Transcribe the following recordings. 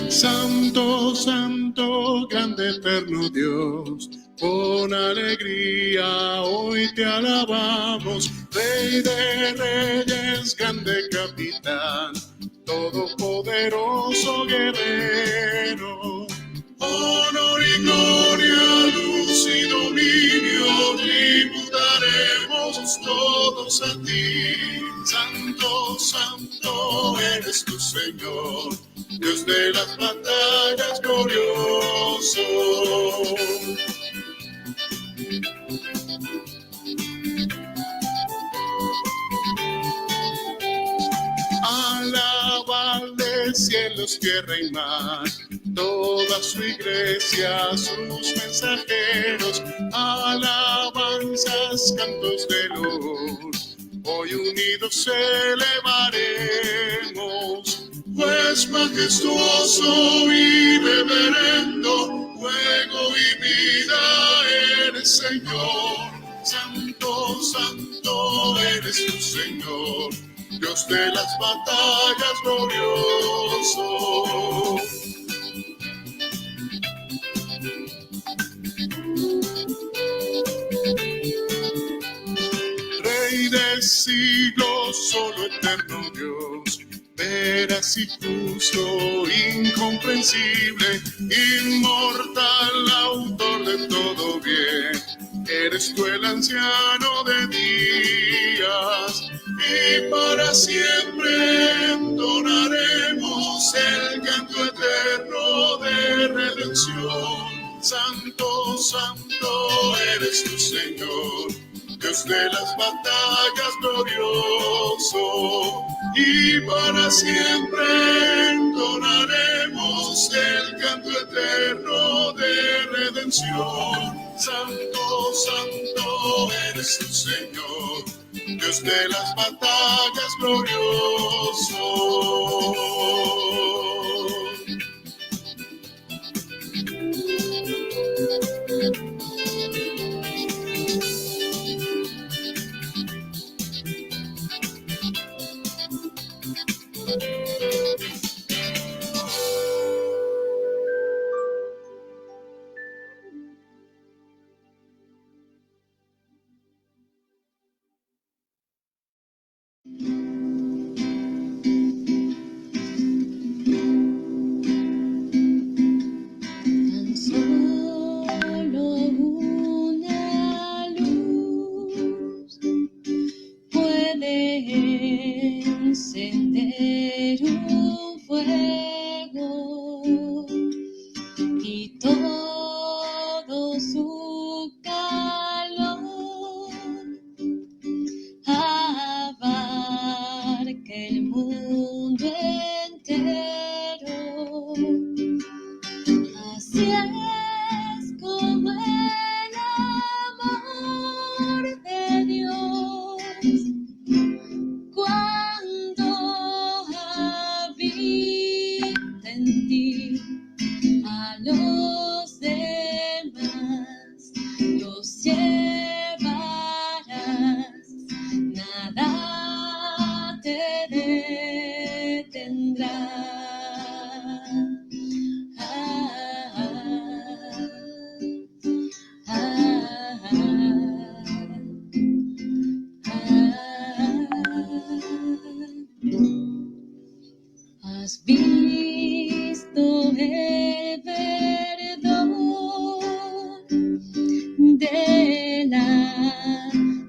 Santo, santo, grande eterno Dios, con alegría hoy te alabamos, Rey de reyes, grande capitán, todopoderoso guerrero. Honor y gloria, luz y dominio, tributaremos todos a ti. Santo, santo eres tu Señor, Dios de las batallas glorioso. Alabadle cielos, tierra y mar, toda su iglesia, sus mensajeros, alabanzas, cantos de loor, hoy unidos elevaremos, pues majestuoso y reverendo, fuego y vida eres Señor. Santo, santo eres tu Señor, Dios de las batallas glorioso. Rey de siglos, solo eterno Dios, veraz y justo, incomprensible, inmortal, autor de todo bien. Eres tú el anciano de días, y para siempre entonaremos el canto eterno de redención. Santo, santo eres tu Señor, Dios de las batallas glorioso, y para siempre entonaremos el canto eterno de redención. Santo, santo eres tu Señor, Dios de las batallas glorioso.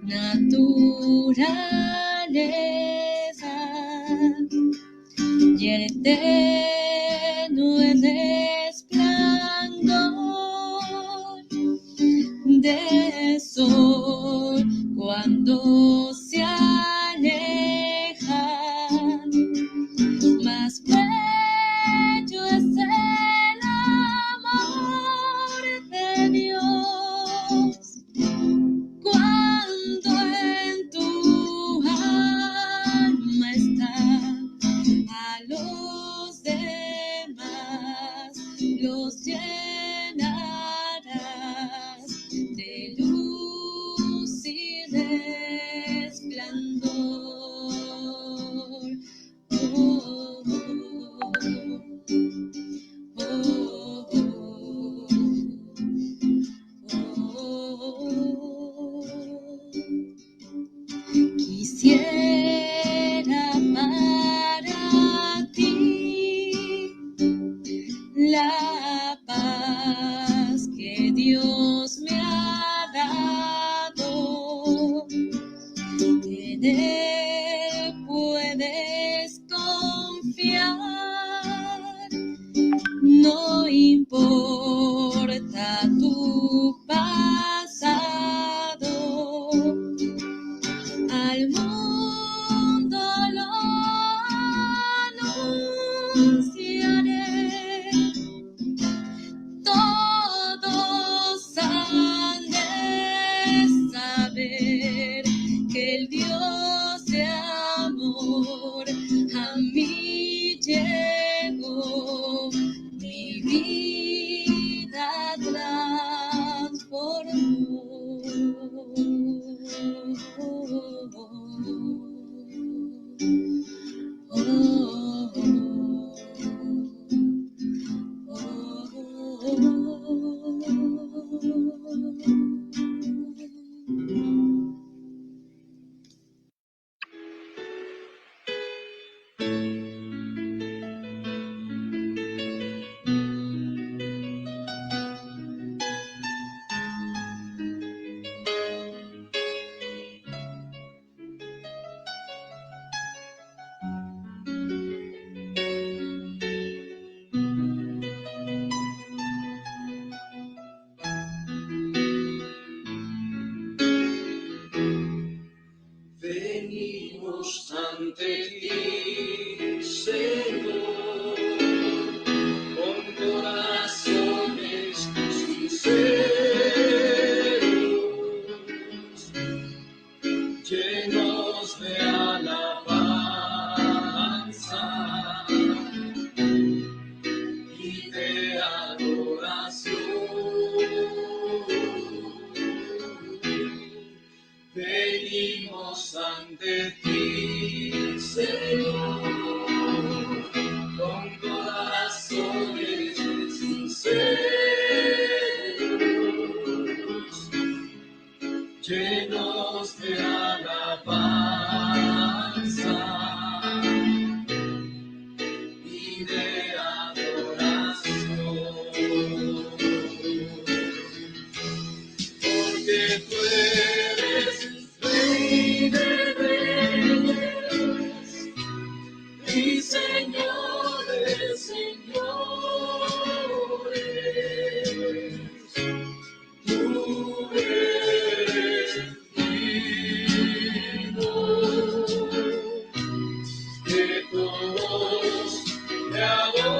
naturaleza y el tenue resplandor del sol cuando se alejan, más bello es el amor de Dios cuando en tu alma está. A los demás los llenarás de luz y resplandor. Oh, oh, oh, oh, Quisiera para ti la paz que Dios me ha dado. En Él puedes confiar, no importa tu pasado. Al mundo lo anunciaré, todos han de saber que el Dios de amor a mí llegó, mi vida transformó. Venimos ante ti, Señor, con corazones sinceros, llenos de alabanza y de adoración. Venimos ante ti, Señor, con corazones sinceros, llenos de alabanza y de adoración. Porque tú eres Rey de reyes y Señor de señores. Tú eres digno que todos te adoren,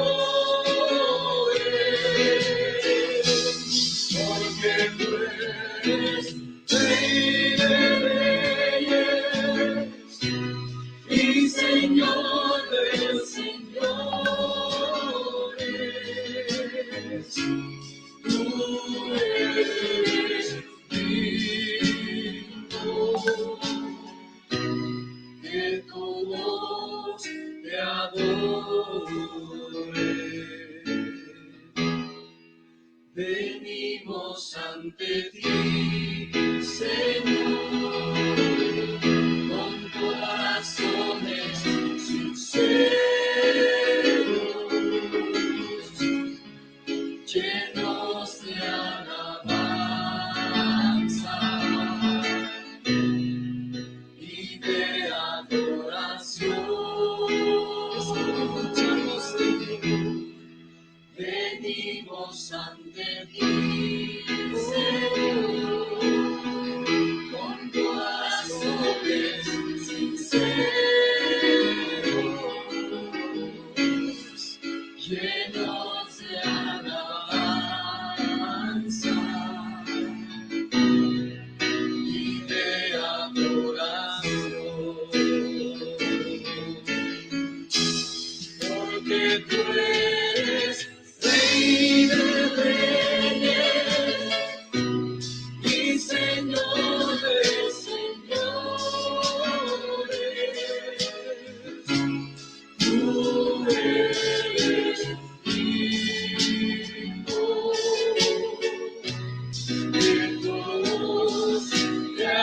porque tú eres Rey de reyes y Señor de señores. Tú eres digno que todos te adoren. Venimos ante ti, Señor, con corazones sinceros, llenos de alabanza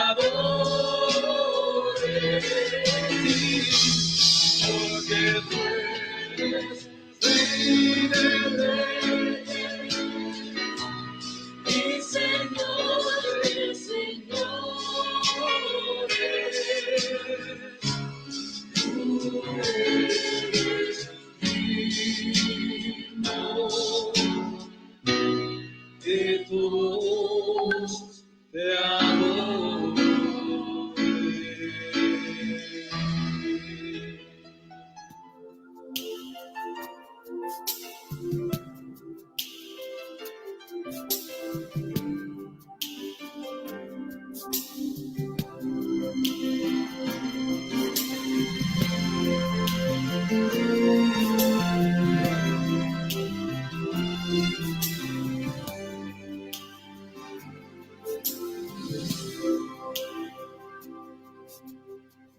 adore, porque tú eres Rey de reyes y Señor de señores. Tú eres digno que todos te adoren.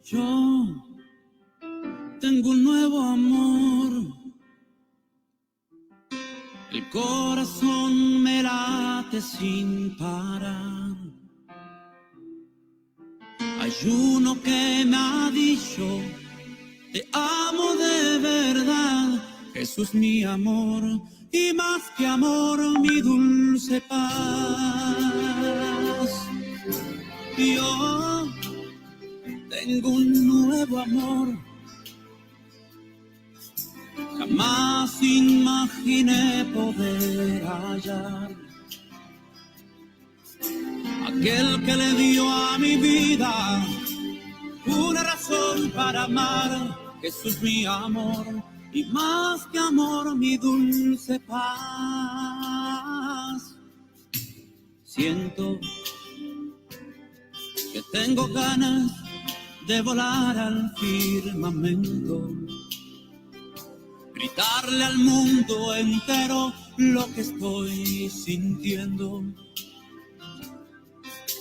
Yo tengo un nuevo amor, el corazón me late sin parar. Hay uno que me ha dicho, te amo de verdad, Jesús mi amor, y más que amor mi dulce paz. Yo tengo un nuevo amor, jamás imaginé poder hallar. Aquel que le dio a mi vida una razón para amar, Jesús mi amor, y más que amor mi dulce paz. Siento que tengo ganas de volar al firmamento, gritarle al mundo entero lo que estoy sintiendo,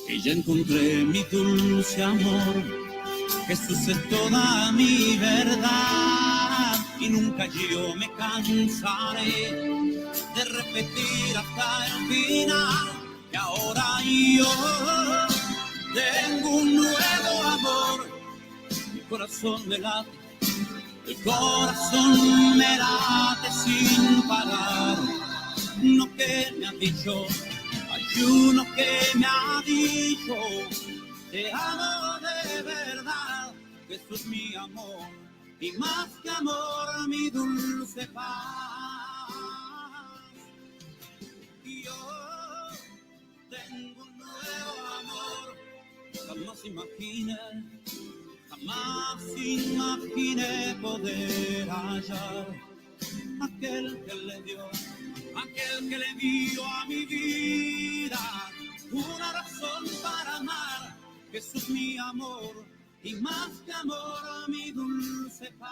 que ya encontré mi dulce amor, Jesús es toda mi verdad, y nunca yo me cansaré de repetir hasta el final, que ahora yo tengo un nuevo amor, mi corazón me late, el corazón me late sin parar. Uno que me ha dicho, hay uno que me ha dicho, te amo de verdad, Jesús mi amor, y más que amor mi dulce paz. Yo tengo un nuevo amor, jamás imaginé poder hallar. Aquel que le dio a mi vida una razón para amar, Jesús mi amor, y más que amor mi dulce paz.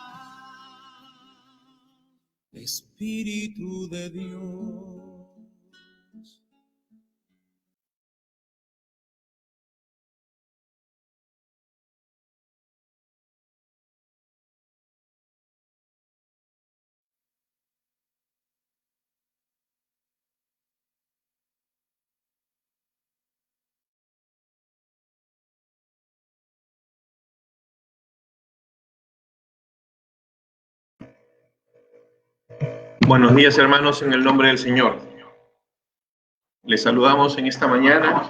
Espíritu de Dios. Buenos días, hermanos, en el nombre del Señor. Les saludamos en esta mañana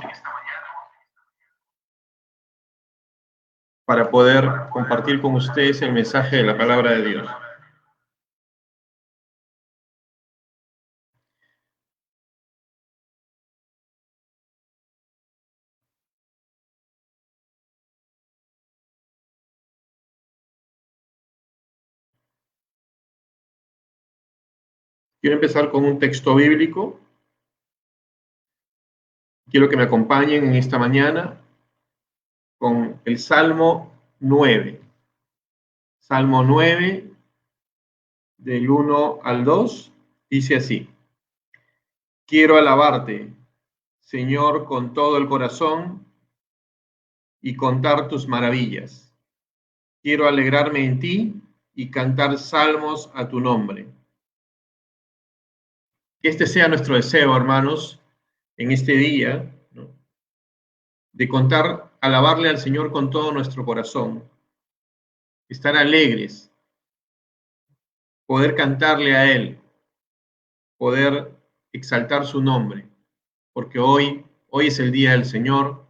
para poder compartir con ustedes el mensaje de la palabra de Dios. Quiero empezar con un texto bíblico. Quiero que me acompañen en esta mañana con el Salmo 9. Salmo 9, del 1 al 2, dice así: Quiero alabarte, Señor, con todo el corazón y contar tus maravillas. Quiero alegrarme en ti y cantar salmos a tu nombre. Que este sea nuestro deseo, hermanos, en este día, ¿no?, de contar alabarle al Señor con todo nuestro corazón, estar alegres, poder cantarle a Él, poder exaltar su nombre, porque hoy es el día del Señor,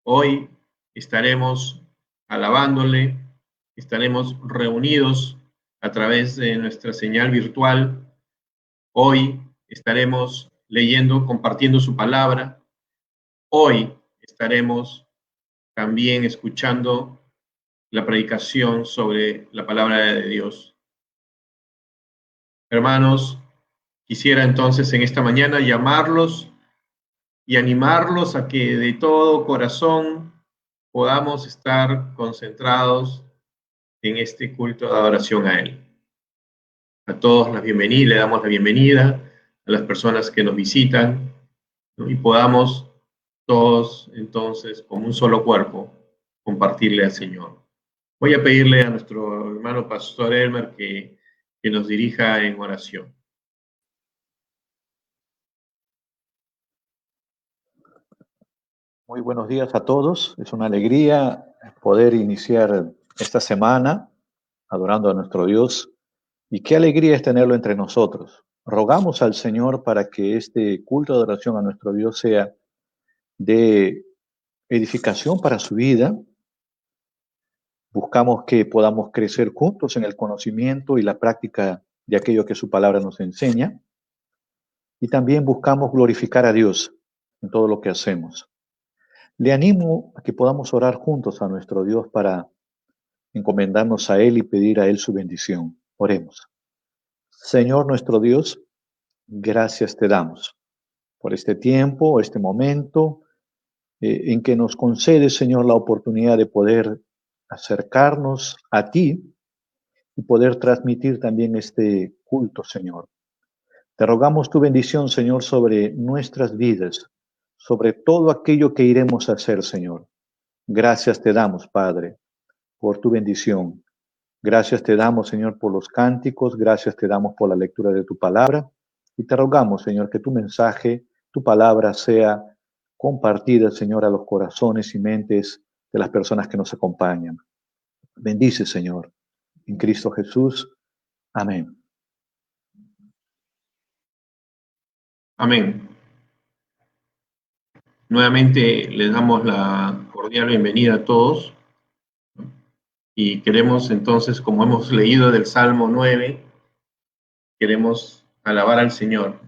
hoy estaremos alabándole, estaremos reunidos a través de nuestra señal virtual, hoy estaremos leyendo, compartiendo su palabra, hoy estaremos también escuchando la predicación sobre la palabra de Dios. Hermanos, quisiera entonces en esta mañana llamarlos y animarlos a que de todo corazón podamos estar concentrados en este culto de adoración a Él. A todos le damos la bienvenida a las personas que nos visitan, ¿no? Y podamos todos entonces, como un solo cuerpo, compartirle al Señor. Voy a pedirle a nuestro hermano Pastor Elmer que nos dirija en oración. Muy buenos días a todos. Es una alegría poder iniciar esta semana adorando a nuestro Dios. Y qué alegría es tenerlo entre nosotros. Rogamos al Señor para que este culto de adoración a nuestro Dios sea de edificación para su vida. Buscamos que podamos crecer juntos en el conocimiento y la práctica de aquello que su palabra nos enseña. Y también buscamos glorificar a Dios en todo lo que hacemos. Le animo a que podamos orar juntos a nuestro Dios para encomendarnos a Él y pedir a Él su bendición. Oremos. Señor nuestro Dios, gracias te damos por este tiempo, este momento en que nos concede, Señor, la oportunidad de poder acercarnos a ti y poder transmitir también este culto, Señor. Te rogamos tu bendición, Señor, sobre nuestras vidas, sobre todo aquello que iremos a hacer, Señor. Gracias te damos, Padre, por tu bendición. Gracias te damos, Señor, por los cánticos. Gracias te damos por la lectura de tu palabra. Y te rogamos, Señor, que tu mensaje, tu palabra sea compartida, Señor, a los corazones y mentes de las personas que nos acompañan. Bendice, Señor, en Cristo Jesús. Amén. Amén. Nuevamente les damos la cordial bienvenida a todos. Y queremos entonces, como hemos leído del Salmo 9, queremos alabar al Señor.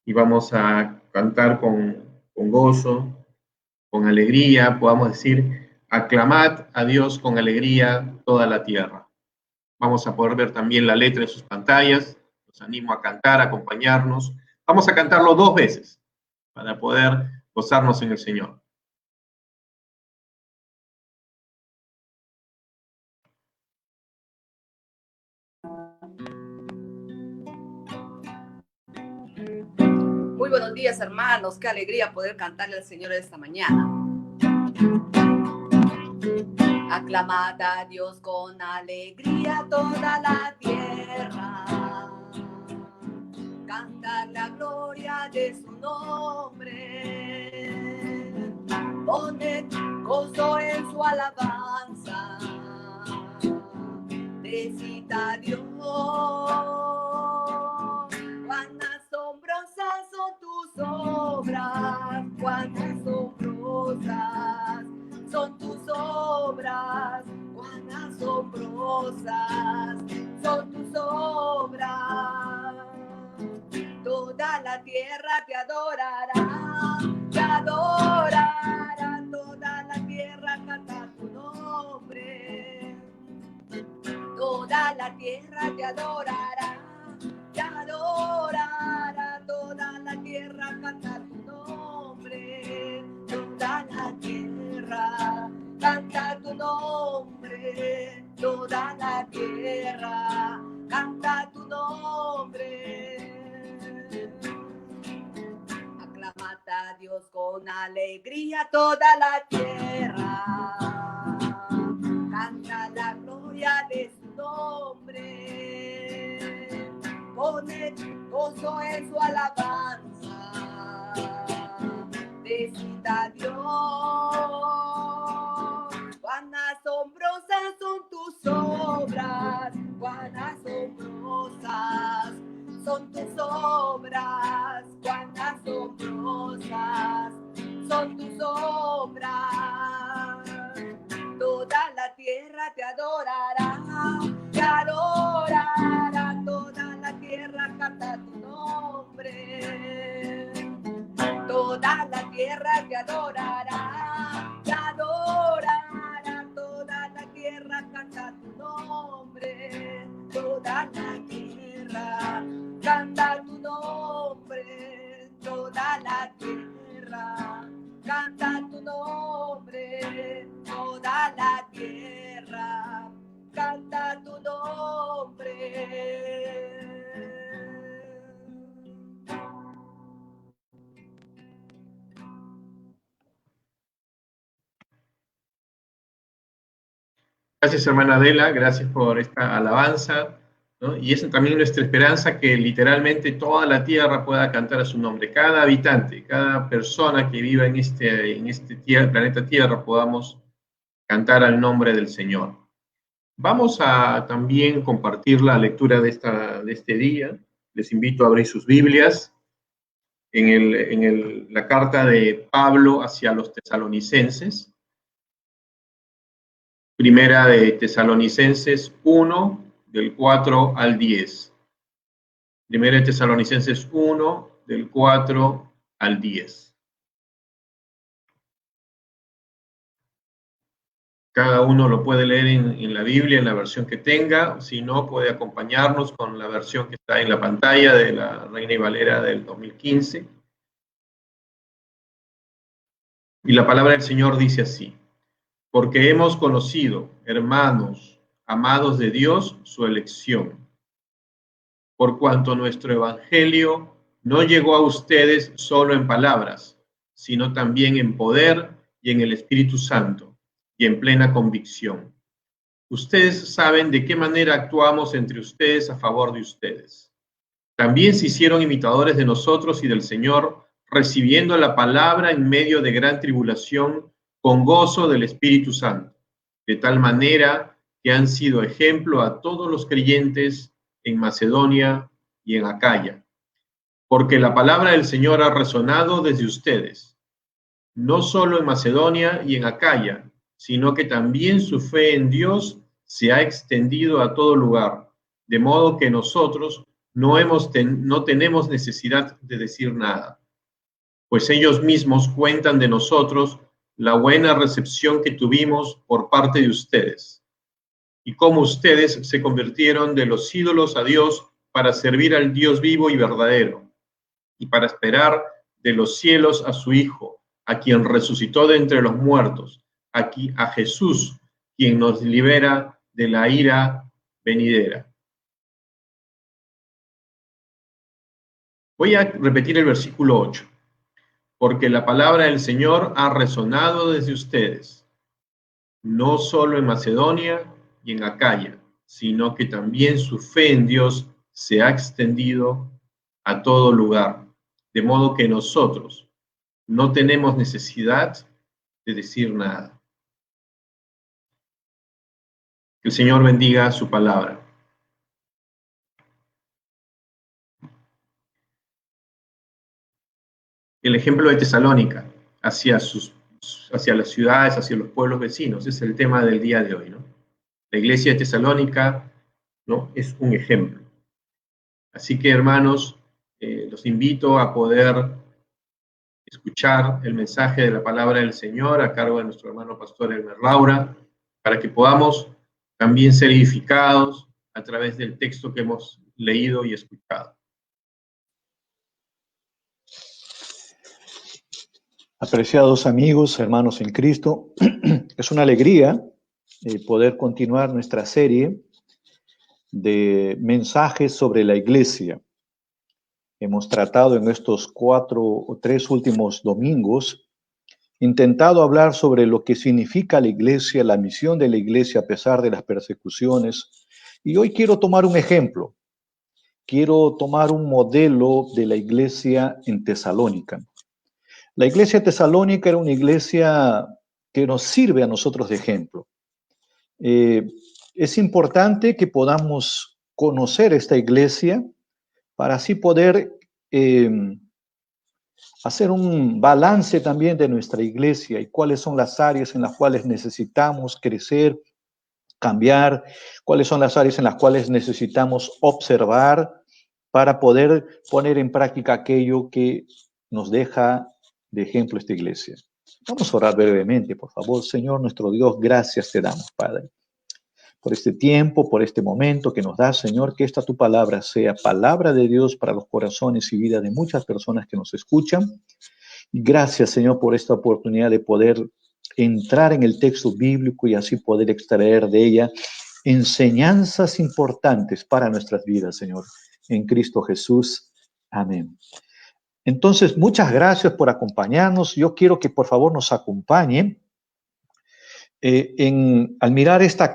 Y vamos a cantar con gozo, con alegría, podamos decir, aclamad a Dios con alegría toda la tierra. Vamos a poder ver también la letra en sus pantallas. Los animo a cantar, a acompañarnos. Vamos a cantarlo 2 veces para poder gozarnos en el Señor. Muy buenos días, hermanos. Qué alegría poder cantarle al Señor esta mañana. Aclamad a Dios con alegría toda la tierra. Cantad la gloria de su nombre. Poned gozo en su alabanza. Decid a Dios. Cuán asombrosas son tus obras, cuán asombrosas son tus obras, cuán asombrosas son tus obras. Toda la tierra te adorará, toda la tierra canta tu nombre. Toda la tierra te adorará. Te adorará, toda la tierra canta tu nombre. Toda la tierra canta tu nombre. Toda la tierra canta tu nombre. Aclamad a Dios con alegría toda la tierra. Canta la gloria de su nombre. Poned gozo en su alabanza. Decid a Dios. obras, cuán asombrosas son tus obras, cuán asombrosas son tus obras. Toda la tierra te adorará, toda la tierra canta tu nombre. Toda la tierra te adorará, toda la tierra canta tu nombre. Toda la tierra canta tu nombre, toda la tierra canta tu nombre, toda la tierra canta tu nombre. Gracias, hermana Adela, gracias por esta alabanza, ¿no? Y es también nuestra esperanza que literalmente toda la tierra pueda cantar a su nombre. Cada habitante, cada persona que viva en este planeta Tierra podamos cantar al nombre del Señor. Vamos a también compartir la lectura de este día. Les invito a abrir sus Biblias en la carta de Pablo hacia los tesalonicenses. Primera de Tesalonicenses 1, del 4 al 10. Primera de Tesalonicenses 1, del 4 al 10. Cada uno lo puede leer en la Biblia, en la versión que tenga. Si no, puede acompañarnos con la versión que está en la pantalla de la Reina y Valera del 2015. Y la palabra del Señor dice así: porque hemos conocido, hermanos, amados de Dios, su elección. Por cuanto nuestro evangelio no llegó a ustedes solo en palabras, sino también en poder y en el Espíritu Santo, y en plena convicción. Ustedes saben de qué manera actuamos entre ustedes a favor de ustedes. También se hicieron imitadores de nosotros y del Señor, recibiendo la palabra en medio de gran tribulación, con gozo del Espíritu Santo, de tal manera que han sido ejemplo a todos los creyentes en Macedonia y en Acaya. Porque la palabra del Señor ha resonado desde ustedes, no solo en Macedonia y en Acaya, sino que también su fe en Dios se ha extendido a todo lugar, de modo que nosotros no tenemos necesidad de decir nada, pues ellos mismos cuentan de nosotros la buena recepción que tuvimos por parte de ustedes, y cómo ustedes se convirtieron de los ídolos a Dios para servir al Dios vivo y verdadero, y para esperar de los cielos a su Hijo, a quien resucitó de entre los muertos, a Jesús, quien nos libera de la ira venidera. Voy a repetir el versículo 8. Porque la palabra del Señor ha resonado desde ustedes, no solo en Macedonia y en Acaya, sino que también su fe en Dios se ha extendido a todo lugar, de modo que nosotros no tenemos necesidad de decir nada. Que el Señor bendiga su palabra. El ejemplo de Tesalónica hacia las ciudades, hacia los pueblos vecinos, es el tema del día de hoy, ¿no? La iglesia de Tesalónica, ¿no?, es un ejemplo. Así que, hermanos, los invito a poder escuchar el mensaje de la palabra del Señor a cargo de nuestro hermano pastor Elmer Laura, para que podamos también ser edificados a través del texto que hemos leído y escuchado. Apreciados amigos, hermanos en Cristo, es una alegría poder continuar nuestra serie de mensajes sobre la iglesia. Hemos tratado en estos 4 o 3 últimos domingos, intentado hablar sobre lo que significa la iglesia, la misión de la iglesia a pesar de las persecuciones. Y hoy quiero tomar un ejemplo. Quiero tomar un modelo de la iglesia en Tesalónica. La iglesia tesalónica era una iglesia que nos sirve a nosotros de ejemplo. es importante que podamos conocer esta iglesia para así poder hacer un balance también de nuestra iglesia y cuáles son las áreas en las cuales necesitamos crecer, cambiar, cuáles son las áreas en las cuales necesitamos observar para poder poner en práctica aquello que nos deja de ejemplo esta iglesia. Vamos a orar brevemente, por favor. Señor nuestro Dios, gracias te damos, Padre, por este tiempo, por este momento que nos das, Señor, que esta tu palabra sea palabra de Dios para los corazones y vida de muchas personas que nos escuchan. Y gracias, Señor, por esta oportunidad de poder entrar en el texto bíblico y así poder extraer de ella enseñanzas importantes para nuestras vidas, Señor, en Cristo Jesús. Amén. Entonces, muchas gracias por acompañarnos. Yo quiero que por favor nos acompañen al mirar este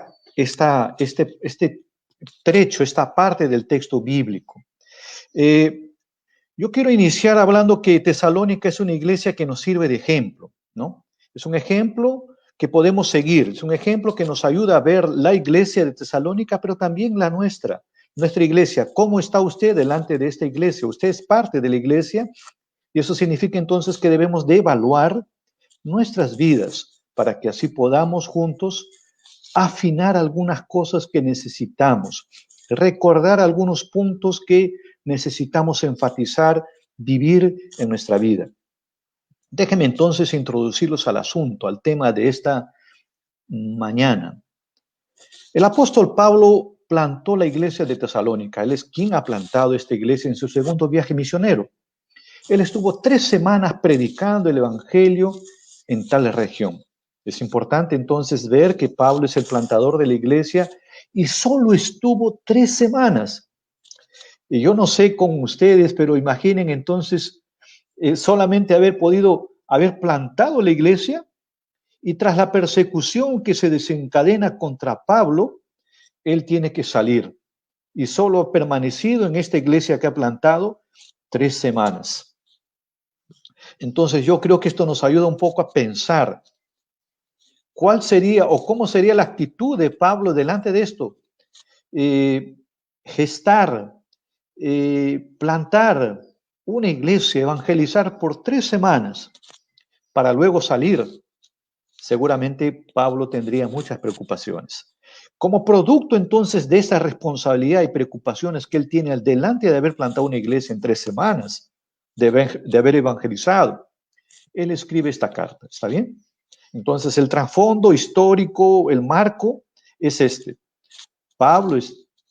trecho, esta parte del texto bíblico. Yo quiero iniciar hablando que Tesalónica es una iglesia que nos sirve de ejemplo, ¿no? Es un ejemplo que podemos seguir, es un ejemplo que nos ayuda a ver la iglesia de Tesalónica, pero también la nuestra iglesia. ¿Cómo está usted delante de esta iglesia? Usted es parte de la iglesia y eso significa entonces que debemos de evaluar nuestras vidas para que así podamos juntos afinar algunas cosas que necesitamos, recordar algunos puntos que necesitamos enfatizar, vivir en nuestra vida. Déjenme entonces introducirlos al asunto, al tema de esta mañana. El apóstol Pablo plantó la iglesia de Tesalónica. Él es quien ha plantado esta iglesia en su segundo viaje misionero. Él estuvo 3 semanas predicando el evangelio en tal región. Es importante entonces ver que Pablo es el plantador de la iglesia y solo estuvo 3 semanas. Y yo no sé con ustedes, pero imaginen entonces solamente haber plantado la iglesia y tras la persecución que se desencadena contra Pablo, él tiene que salir y solo ha permanecido en esta iglesia que ha plantado 3 semanas. Entonces yo creo que esto nos ayuda un poco a pensar cuál sería o cómo sería la actitud de Pablo delante de esto. Gestar, plantar una iglesia, evangelizar por 3 semanas para luego salir. Seguramente Pablo tendría muchas preocupaciones. Como producto entonces de esa responsabilidad y preocupaciones que él tiene al delante de haber plantado una iglesia en 3 semanas, de haber evangelizado, él escribe esta carta. ¿Está bien? Entonces el trasfondo histórico, el marco es este. Pablo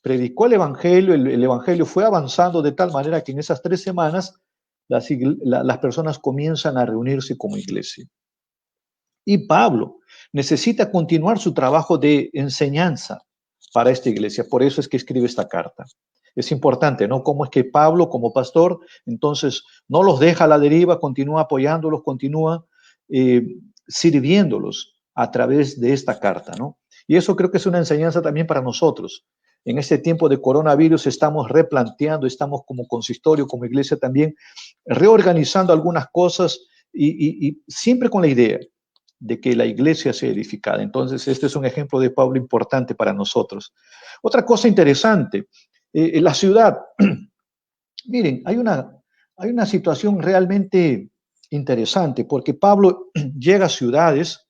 predicó el evangelio fue avanzando de tal manera que en esas 3 semanas las personas comienzan a reunirse como iglesia. Y Pablo necesita continuar su trabajo de enseñanza para esta iglesia. Por eso es que escribe esta carta. Es importante, ¿no? Cómo es que Pablo, como pastor, entonces no los deja a la deriva, continúa apoyándolos, continúa sirviéndolos a través de esta carta, ¿no? Y eso creo que es una enseñanza también para nosotros. En este tiempo de coronavirus estamos replanteando, estamos como consistorio, como iglesia también, reorganizando algunas cosas y siempre con la idea de que la iglesia sea edificada. Entonces, este es un ejemplo de Pablo importante para nosotros. Otra cosa interesante, la ciudad. Miren, hay una situación realmente interesante, porque Pablo llega a ciudades,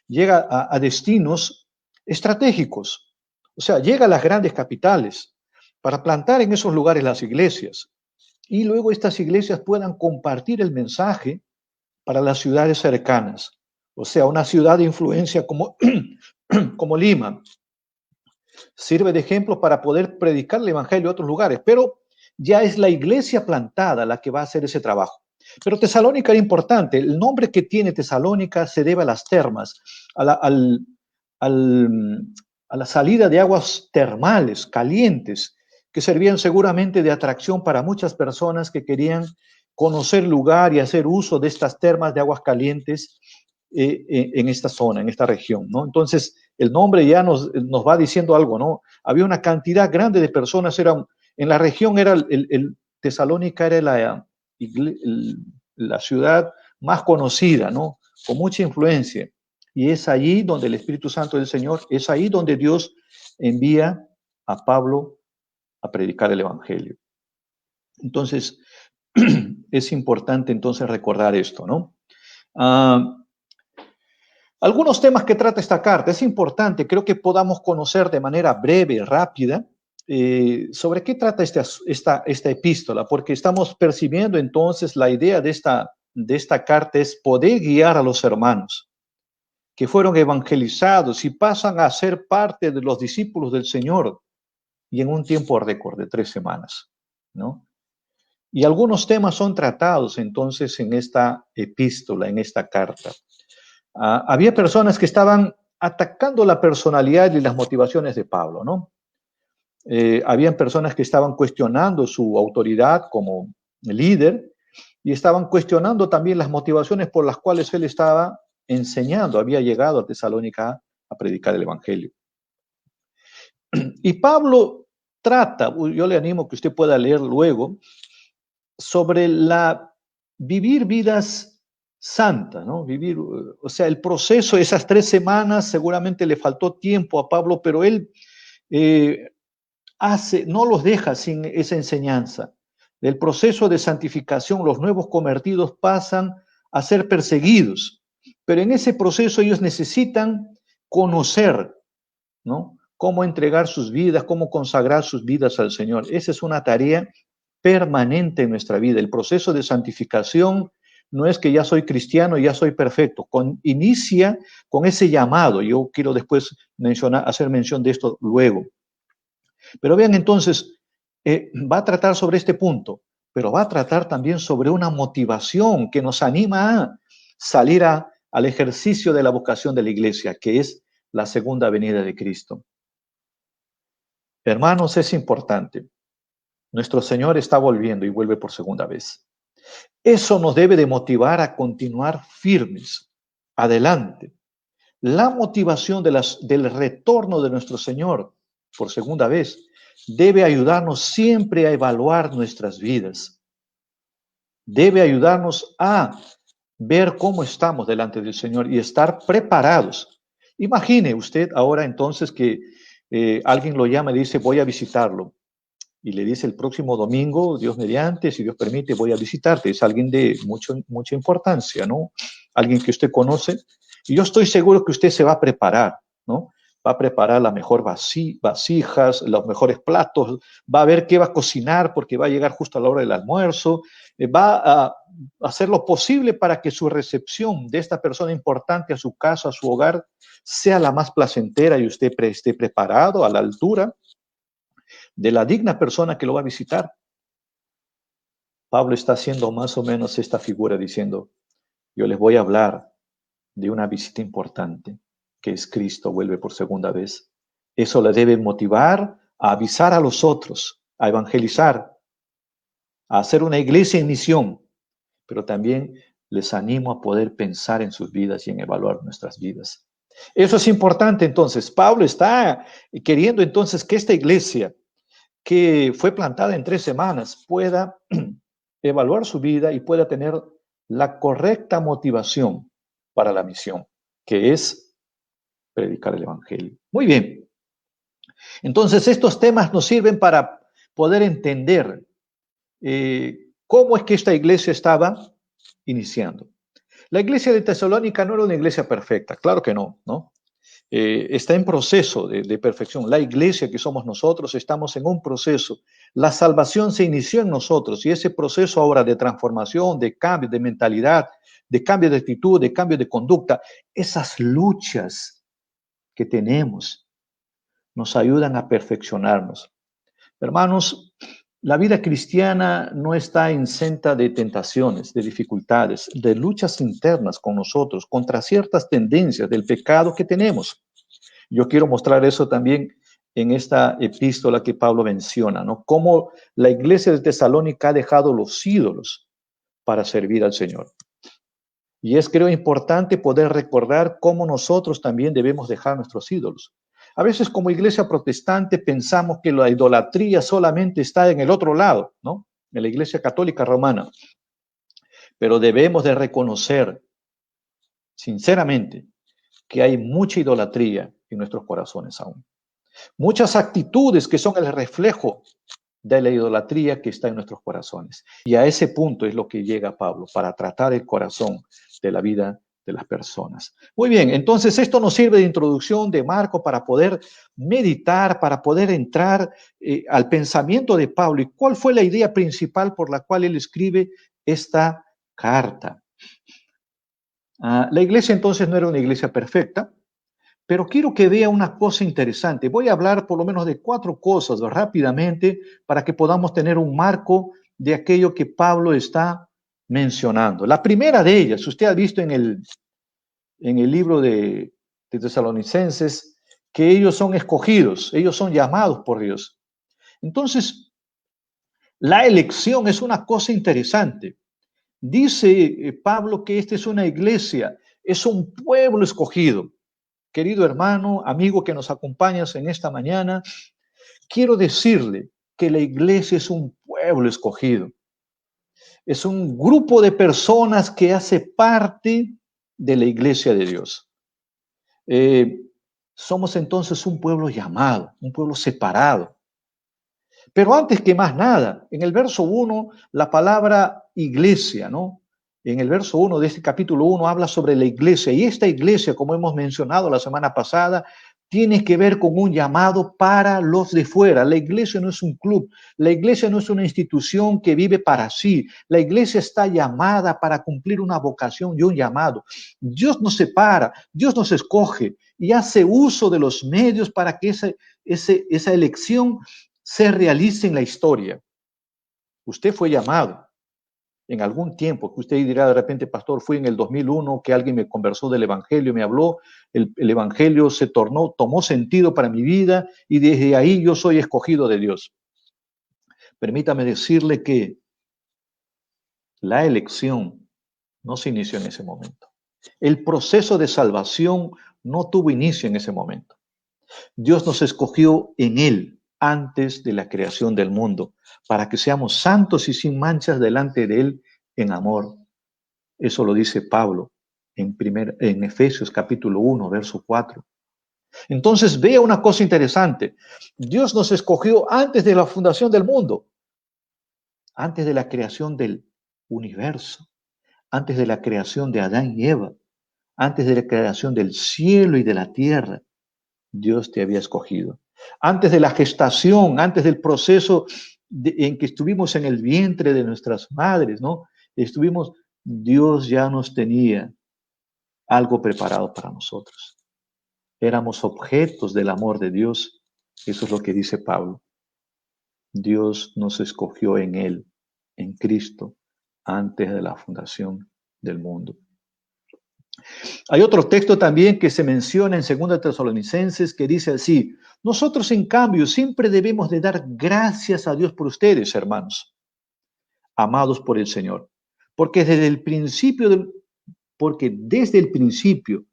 llega a destinos estratégicos, o sea, llega a las grandes capitales para plantar en esos lugares las iglesias y luego estas iglesias puedan compartir el mensaje para las ciudades cercanas. O sea, una ciudad de influencia como Lima sirve de ejemplo para poder predicar el evangelio a otros lugares, pero ya es la iglesia plantada la que va a hacer ese trabajo. Pero Tesalónica era importante. El nombre que tiene Tesalónica se debe a las termas, a la salida de aguas termales, calientes, que servían seguramente de atracción para muchas personas que querían conocer el lugar y hacer uso de estas termas de aguas calientes en esta zona, en esta región, ¿no? Entonces, el nombre ya nos va diciendo algo, ¿no? Había una cantidad grande de personas, en la región Tesalónica era la ciudad más conocida, ¿no? Con mucha influencia. Y es allí donde el Espíritu Santo del Señor, es ahí donde Dios envía a Pablo a predicar el Evangelio. Entonces, es importante entonces recordar esto, ¿no? Algunos temas que trata esta carta, es importante, creo que podamos conocer de manera breve, rápida, sobre qué trata esta epístola, porque estamos percibiendo entonces la idea de esta carta es poder guiar a los hermanos que fueron evangelizados y pasan a ser parte de los discípulos del Señor y en un tiempo récord de 3 semanas, ¿no? Y algunos temas son tratados entonces en esta epístola, en esta carta. Había personas que estaban atacando la personalidad y las motivaciones de Pablo, ¿no? Habían personas que estaban cuestionando su autoridad como líder y estaban cuestionando también las motivaciones por las cuales él estaba enseñando, había llegado a Tesalónica a predicar el Evangelio. Y Pablo trata, yo le animo que usted pueda leer luego, sobre vivir vidas santas, ¿no? Vivir, o sea, el proceso, esas 3 semanas, seguramente le faltó tiempo a Pablo, pero él no los deja sin esa enseñanza. Del proceso de santificación, los nuevos convertidos pasan a ser perseguidos, pero en ese proceso ellos necesitan conocer, ¿no? Cómo entregar sus vidas, cómo consagrar sus vidas al Señor. Esa es una tarea permanente en nuestra vida. El proceso de santificación no es que ya soy cristiano, ya soy perfecto. Inicia con ese llamado. Yo quiero después hacer mención de esto luego. Pero vean entonces, va a tratar sobre este punto, pero va a tratar también sobre una motivación que nos anima a salir al ejercicio de la vocación de la iglesia, que es la segunda venida de Cristo. Hermanos, es importante. Nuestro Señor está volviendo y vuelve por segunda vez. Eso nos debe de motivar a continuar firmes, adelante. La motivación del retorno de nuestro Señor por segunda vez debe ayudarnos siempre a evaluar nuestras vidas. Debe ayudarnos a ver cómo estamos delante del Señor y estar preparados. Imagine usted ahora entonces que alguien lo llama y dice, voy a visitarlo. Y le dice, el próximo domingo, Dios mediante, si Dios permite, voy a visitarte. Es alguien de mucha importancia, ¿no? Alguien que usted conoce. Y yo estoy seguro que usted se va a preparar, ¿no? Va a preparar las mejores vasijas, los mejores platos, va a ver qué va a cocinar porque va a llegar justo a la hora del almuerzo, va a hacer lo posible para que su recepción de esta persona importante a su casa, a su hogar, sea la más placentera y usted esté preparado a la altura de la digna persona que lo va a visitar. Pablo está haciendo más o menos esta figura diciendo, yo les voy a hablar de una visita importante, que es Cristo, vuelve por segunda vez. Eso le debe motivar a avisar a los otros, a evangelizar, a hacer una iglesia en misión, pero también les animo a poder pensar en sus vidas y en evaluar nuestras vidas. Eso es importante entonces. Pablo está queriendo entonces que esta iglesia que fue plantada en 3 semanas pueda evaluar su vida y pueda tener la correcta motivación para la misión, que es predicar el Evangelio. Muy bien. Entonces, estos temas nos sirven para poder entender cómo es que esta iglesia estaba iniciando. La iglesia de Tesalónica no era una iglesia perfecta, claro que no, ¿no? Está en proceso de perfección. La iglesia que somos nosotros estamos en un proceso. La salvación se inició en nosotros y ese proceso ahora de transformación, de cambio de mentalidad, de cambio de actitud, de cambio de conducta, esas luchas que tenemos nos ayudan a perfeccionarnos. Hermanos, la vida cristiana no está exenta de tentaciones, de dificultades, de luchas internas con nosotros, contra ciertas tendencias del pecado que tenemos. Yo quiero mostrar eso también en esta epístola que Pablo menciona, ¿no? Cómo la iglesia de Tesalónica ha dejado los ídolos para servir al Señor. Y es, creo, importante poder recordar cómo nosotros también debemos dejar nuestros ídolos. A veces como iglesia protestante pensamos que la idolatría solamente está en el otro lado, ¿no? En la iglesia católica romana. Pero debemos de reconocer, sinceramente, que hay mucha idolatría en nuestros corazones aún. Muchas actitudes que son el reflejo de la idolatría que está en nuestros corazones. Y a ese punto es lo que llega Pablo, para tratar el corazón de la vida de las personas. Muy bien, entonces esto nos sirve de introducción de marco para poder meditar, para poder entrar al pensamiento de Pablo. ¿Y cuál fue la idea principal por la cual él escribe esta carta? La iglesia entonces no era una iglesia perfecta, pero quiero que vea una cosa interesante. Voy a hablar por lo menos de 4 cosas rápidamente para que podamos tener un marco de aquello que Pablo está mencionando. La primera de ellas, usted ha visto en el libro de Tesalonicenses, que ellos son escogidos, ellos son llamados por Dios. Entonces, la elección es una cosa interesante. Dice Pablo que esta es una iglesia, es un pueblo escogido. Querido hermano, amigo que nos acompañas en esta mañana, quiero decirle que la iglesia es un pueblo escogido. Es un grupo de personas que hace parte de la iglesia de Dios. Somos entonces un pueblo llamado, un pueblo separado. Pero antes que más nada, en el verso 1, la palabra iglesia, ¿no? En el verso 1 de este capítulo 1 habla sobre la iglesia, y esta iglesia, como hemos mencionado la semana pasada, tiene que ver con un llamado para los de fuera. La iglesia no es un club, la iglesia no es una institución que vive para sí. La iglesia está llamada para cumplir una vocación y un llamado. Dios nos separa, Dios nos escoge y hace uso de los medios para que esa elección se realice en la historia. Usted fue llamado en algún tiempo, que usted dirá de repente, pastor, fui en el 2001 que alguien me conversó del evangelio, me habló, el evangelio tomó sentido para mi vida y desde ahí yo soy escogido de Dios. Permítame decirle que la elección no se inició en ese momento. El proceso de salvación no tuvo inicio en ese momento. Dios nos escogió en Él antes de la creación del mundo, para que seamos santos y sin manchas delante de Él en amor. Eso lo dice Pablo en Efesios capítulo 1, verso 4. Entonces vea una cosa interesante. Dios nos escogió antes de la fundación del mundo, antes de la creación del universo, antes de la creación de Adán y Eva, antes de la creación del cielo y de la tierra. Dios te había escogido. Antes de la gestación, antes del proceso en que estuvimos en el vientre de nuestras madres, ¿no? Dios ya nos tenía algo preparado para nosotros. Éramos objetos del amor de Dios. Eso es lo que dice Pablo. Dios nos escogió en Él, en Cristo, antes de la fundación del mundo. Hay otro texto también que se menciona en 2 Tesalonicenses que dice así: nosotros en cambio siempre debemos de dar gracias a Dios por ustedes, hermanos, amados por el Señor, porque desde el principio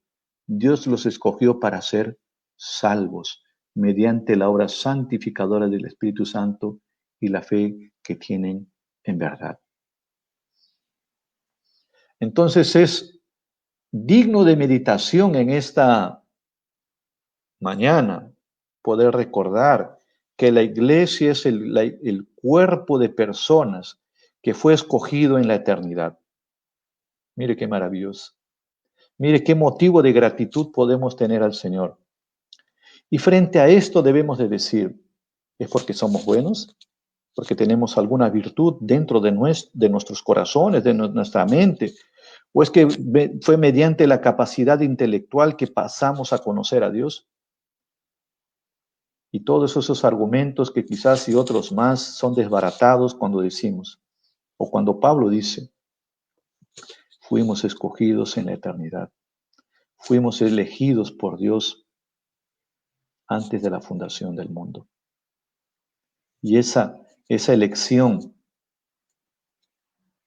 Dios los escogió para ser salvos mediante la obra santificadora del Espíritu Santo y la fe que tienen en verdad. Entonces es digno de meditación en esta mañana poder recordar que la iglesia es el cuerpo de personas que fue escogido en la eternidad. Mire qué maravilloso. Mire qué motivo de gratitud podemos tener al Señor. Y frente a esto debemos de decir, ¿es porque somos buenos? ¿Porque tenemos alguna virtud dentro de nuestros corazones, de nuestra mente? ¿O es que fue mediante la capacidad intelectual que pasamos a conocer a Dios? Y todos esos argumentos que quizás y otros más son desbaratados cuando decimos, o cuando Pablo dice, fuimos escogidos en la eternidad. Fuimos elegidos por Dios antes de la fundación del mundo. Y esa elección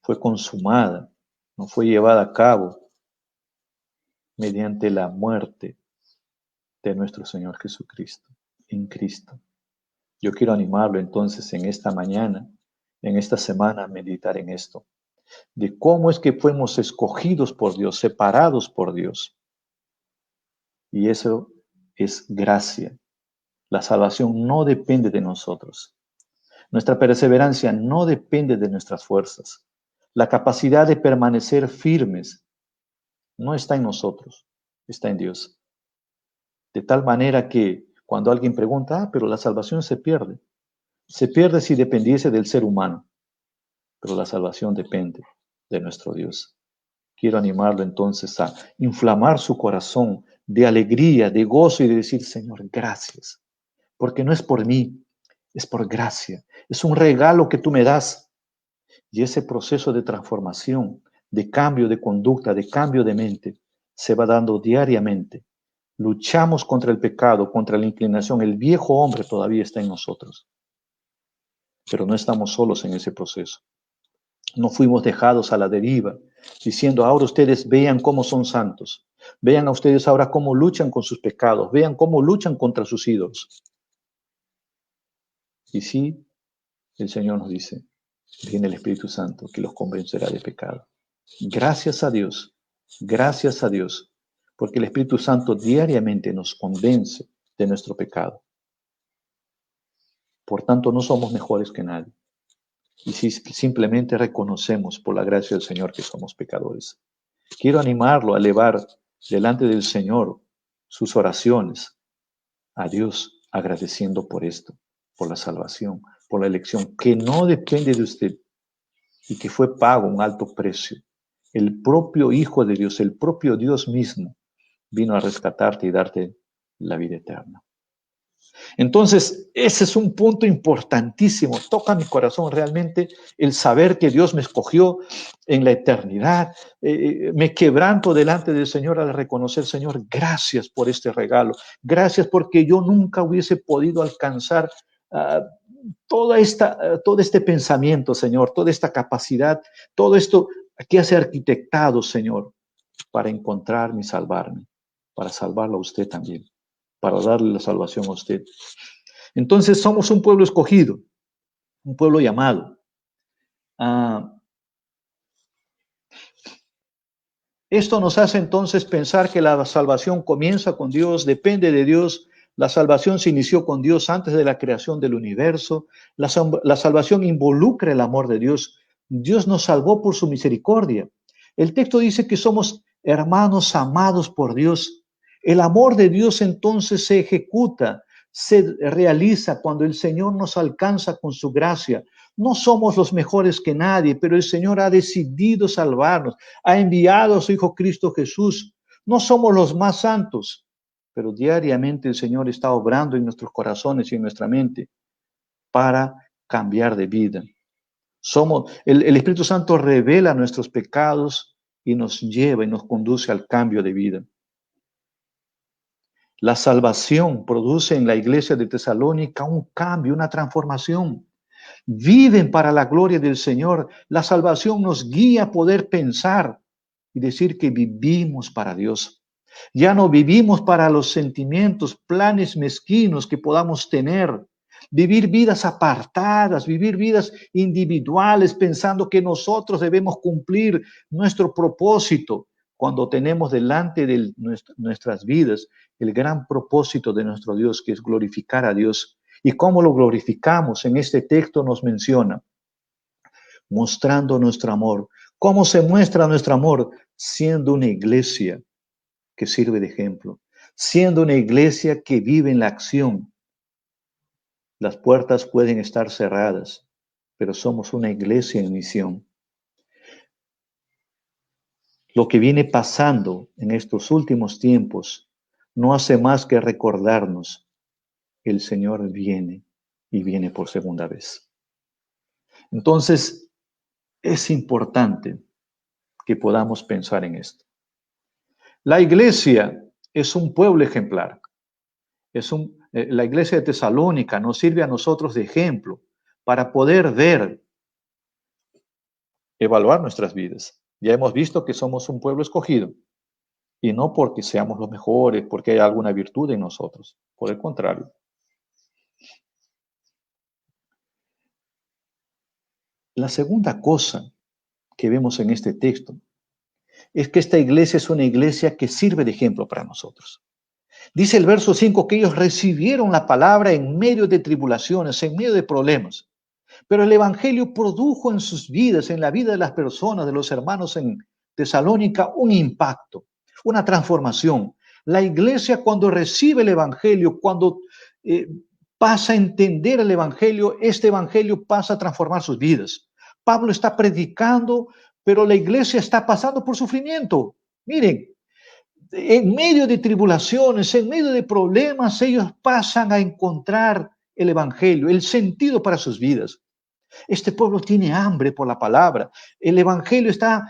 fue consumada, no fue llevada a cabo mediante la muerte de nuestro Señor Jesucristo, en Cristo. Yo quiero animarlo entonces en esta mañana, en esta semana, a meditar en esto, de cómo es que fuimos escogidos por Dios, separados por Dios. Y eso es gracia. La salvación no depende de nosotros. Nuestra perseverancia no depende de nuestras fuerzas. La capacidad de permanecer firmes no está en nosotros, está en Dios. De tal manera que cuando alguien pregunta, pero la salvación se pierde. Se pierde si dependiese del ser humano, pero la salvación depende de nuestro Dios. Quiero animarlo entonces a inflamar su corazón de alegría, de gozo y de decir, Señor, gracias. Porque no es por mí, es por gracia. Es un regalo que tú me das. Y ese proceso de transformación, de cambio de conducta, de cambio de mente, se va dando diariamente. Luchamos contra el pecado, contra la inclinación. El viejo hombre todavía está en nosotros. Pero no estamos solos en ese proceso. No fuimos dejados a la deriva, diciendo, ahora ustedes vean cómo son santos. Vean a ustedes ahora cómo luchan con sus pecados. Vean cómo luchan contra sus ídolos. Y sí, el Señor nos dice, viene el Espíritu Santo que los convencerá de pecado. Gracias a Dios, porque el Espíritu Santo diariamente nos convence de nuestro pecado. Por tanto, no somos mejores que nadie. Y si simplemente reconocemos por la gracia del Señor que somos pecadores. Quiero animarlo a elevar delante del Señor sus oraciones a Dios, agradeciendo por esto, por la salvación, por la elección, que no depende de usted y que fue pago un alto precio. El propio Hijo de Dios, el propio Dios mismo, vino a rescatarte y darte la vida eterna. Entonces, ese es un punto importantísimo. Toca mi corazón realmente el saber que Dios me escogió en la eternidad. Me quebranto delante del Señor al reconocer, Señor, gracias por este regalo. Gracias porque yo nunca hubiese podido alcanzar todo este pensamiento, Señor, toda esta capacidad, todo esto que has arquitectado, Señor, para encontrarme y salvarme, para salvarlo a usted también, para darle la salvación a usted. Entonces somos un pueblo escogido, un pueblo llamado. Esto nos hace entonces pensar que la salvación comienza con Dios, depende de Dios. La salvación se inició con Dios antes de la creación del universo. La salvación involucra el amor de Dios. Dios nos salvó por su misericordia. El texto dice que somos hermanos amados por Dios. El amor de Dios entonces se ejecuta, se realiza cuando el Señor nos alcanza con su gracia. No somos los mejores que nadie, pero el Señor ha decidido salvarnos, ha enviado a su Hijo Cristo Jesús. No somos los más santos, pero diariamente el Señor está obrando en nuestros corazones y en nuestra mente para cambiar de vida. El Espíritu Santo revela nuestros pecados y nos lleva y nos conduce al cambio de vida. La salvación produce en la iglesia de Tesalónica un cambio, una transformación. Viven para la gloria del Señor. La salvación nos guía a poder pensar y decir que vivimos para Dios. Ya no vivimos para los sentimientos, planes mezquinos que podamos tener. Vivir vidas apartadas, vivir vidas individuales, pensando que nosotros debemos cumplir nuestro propósito, cuando tenemos delante de nuestras vidas el gran propósito de nuestro Dios, que es glorificar a Dios. ¿Y cómo lo glorificamos? En este texto nos menciona, mostrando nuestro amor. ¿Cómo se muestra nuestro amor? Siendo una iglesia que sirve de ejemplo, siendo una iglesia que vive en la acción. Las puertas pueden estar cerradas, pero somos una iglesia en misión. Lo que viene pasando en estos últimos tiempos no hace más que recordarnos: el Señor viene y viene por segunda vez. Entonces, es importante que podamos pensar en esto. La iglesia es un pueblo ejemplar. La iglesia de Tesalónica nos sirve a nosotros de ejemplo para poder ver, evaluar nuestras vidas. Ya hemos visto que somos un pueblo escogido, y no porque seamos los mejores, porque hay alguna virtud en nosotros. Por el contrario. La segunda cosa que vemos en este texto es que esta iglesia es una iglesia que sirve de ejemplo para nosotros. Dice el verso 5 que ellos recibieron la palabra en medio de tribulaciones, en medio de problemas. Pero el Evangelio produjo en sus vidas, en la vida de las personas, de los hermanos en Tesalónica, un impacto, una transformación. La iglesia, cuando recibe el Evangelio, cuando pasa a entender el Evangelio, este Evangelio pasa a transformar sus vidas. Pablo está predicando, pero la iglesia está pasando por sufrimiento. Miren, en medio de tribulaciones, en medio de problemas, ellos pasan a encontrar el Evangelio, el sentido para sus vidas. Este pueblo tiene hambre por la palabra. El Evangelio está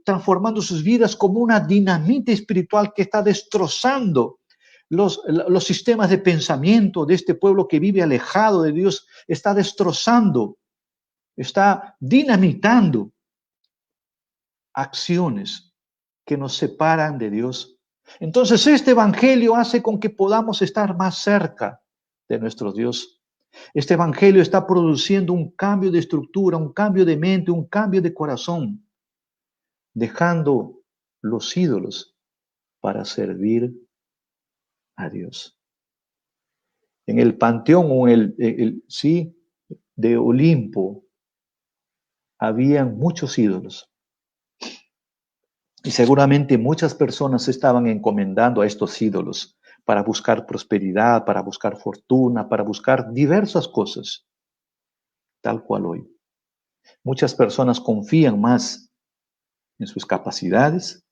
transformando sus vidas como una dinamita espiritual que está destrozando los sistemas de pensamiento de este pueblo que vive alejado de Dios. Está destrozando, está dinamitando acciones que nos separan de Dios. Entonces este Evangelio hace con que podamos estar más cerca de nuestro Dios. Este Evangelio está produciendo un cambio de estructura, un cambio de mente, un cambio de corazón, dejando los ídolos para servir a Dios. En el panteón o de Olimpo habían muchos ídolos. Y seguramente muchas personas se estaban encomendando a estos ídolos para buscar prosperidad, para buscar fortuna, para buscar diversas cosas, tal cual hoy. Muchas personas confían más en sus capacidades,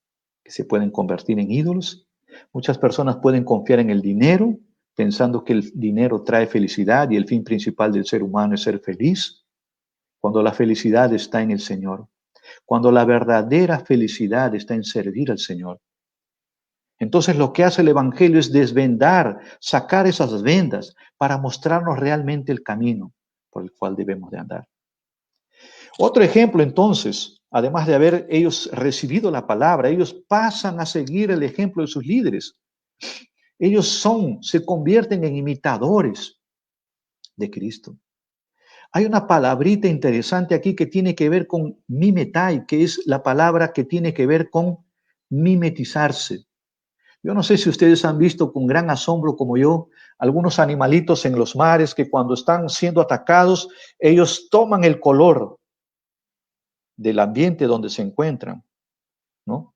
que se pueden convertir en ídolos. Muchas personas pueden confiar en el dinero, pensando que el dinero trae felicidad y el fin principal del ser humano es ser feliz, cuando la felicidad está en el Señor, cuando la verdadera felicidad está en servir al Señor. Entonces lo que hace el Evangelio es desvendar, sacar esas vendas para mostrarnos realmente el camino por el cual debemos de andar. Otro ejemplo entonces, además de haber ellos recibido la palabra, ellos pasan a seguir el ejemplo de sus líderes. Ellos se convierten en imitadores de Cristo. Hay una palabrita interesante aquí que tiene que ver con mimetai, que es la palabra que tiene que ver con mimetizarse. Yo no sé si ustedes han visto con gran asombro como yo algunos animalitos en los mares que cuando están siendo atacados, ellos toman el color del ambiente donde se encuentran, ¿no?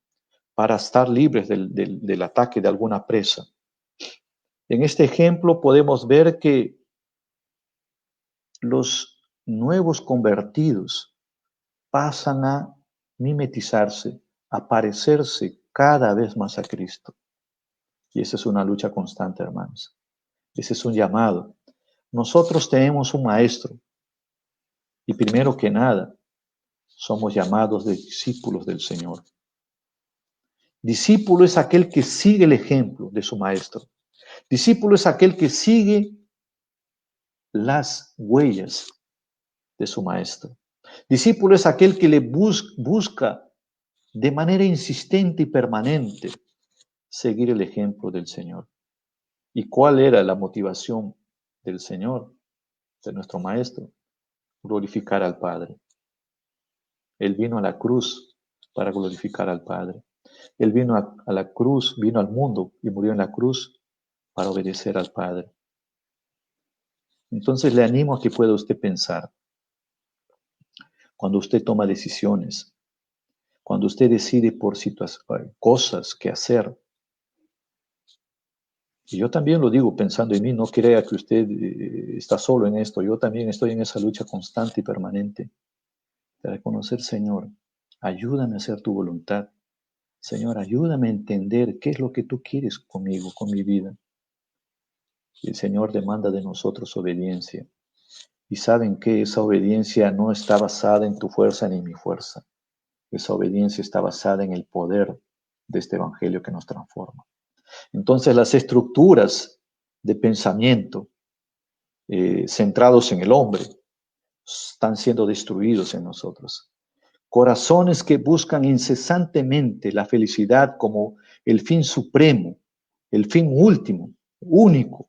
Para estar libres del ataque de alguna presa. En este ejemplo podemos ver que los nuevos convertidos pasan a mimetizarse, a parecerse cada vez más a Cristo. Y esa es una lucha constante, hermanos. Ese es un llamado. Nosotros tenemos un maestro y primero que nada somos llamados de discípulos del Señor. Discípulo es aquel que sigue el ejemplo de su maestro. Discípulo es aquel que sigue las huellas de su maestro. Discípulo es aquel que le busca de manera insistente y permanente seguir el ejemplo del Señor. ¿Y cuál era la motivación del Señor, de nuestro maestro? Glorificar al Padre. Él vino a la cruz para glorificar al Padre. Él vino a la cruz, vino al mundo y murió en la cruz para obedecer al Padre. Entonces le animo a que pueda usted pensar, cuando usted toma decisiones, cuando usted decide por cosas que hacer. Y yo también lo digo pensando en mí, no crea que usted está solo en esto, yo también estoy en esa lucha constante y permanente de reconocer, Señor, ayúdame a hacer tu voluntad. Señor, ayúdame a entender qué es lo que tú quieres conmigo, con mi vida. Y el Señor demanda de nosotros obediencia. Y saben que esa obediencia no está basada en tu fuerza ni en mi fuerza. Esa obediencia está basada en el poder de este evangelio que nos transforma. Entonces las estructuras de pensamiento centrados en el hombre están siendo destruidos en nosotros. Corazones que buscan incesantemente la felicidad como el fin supremo, el fin último, único,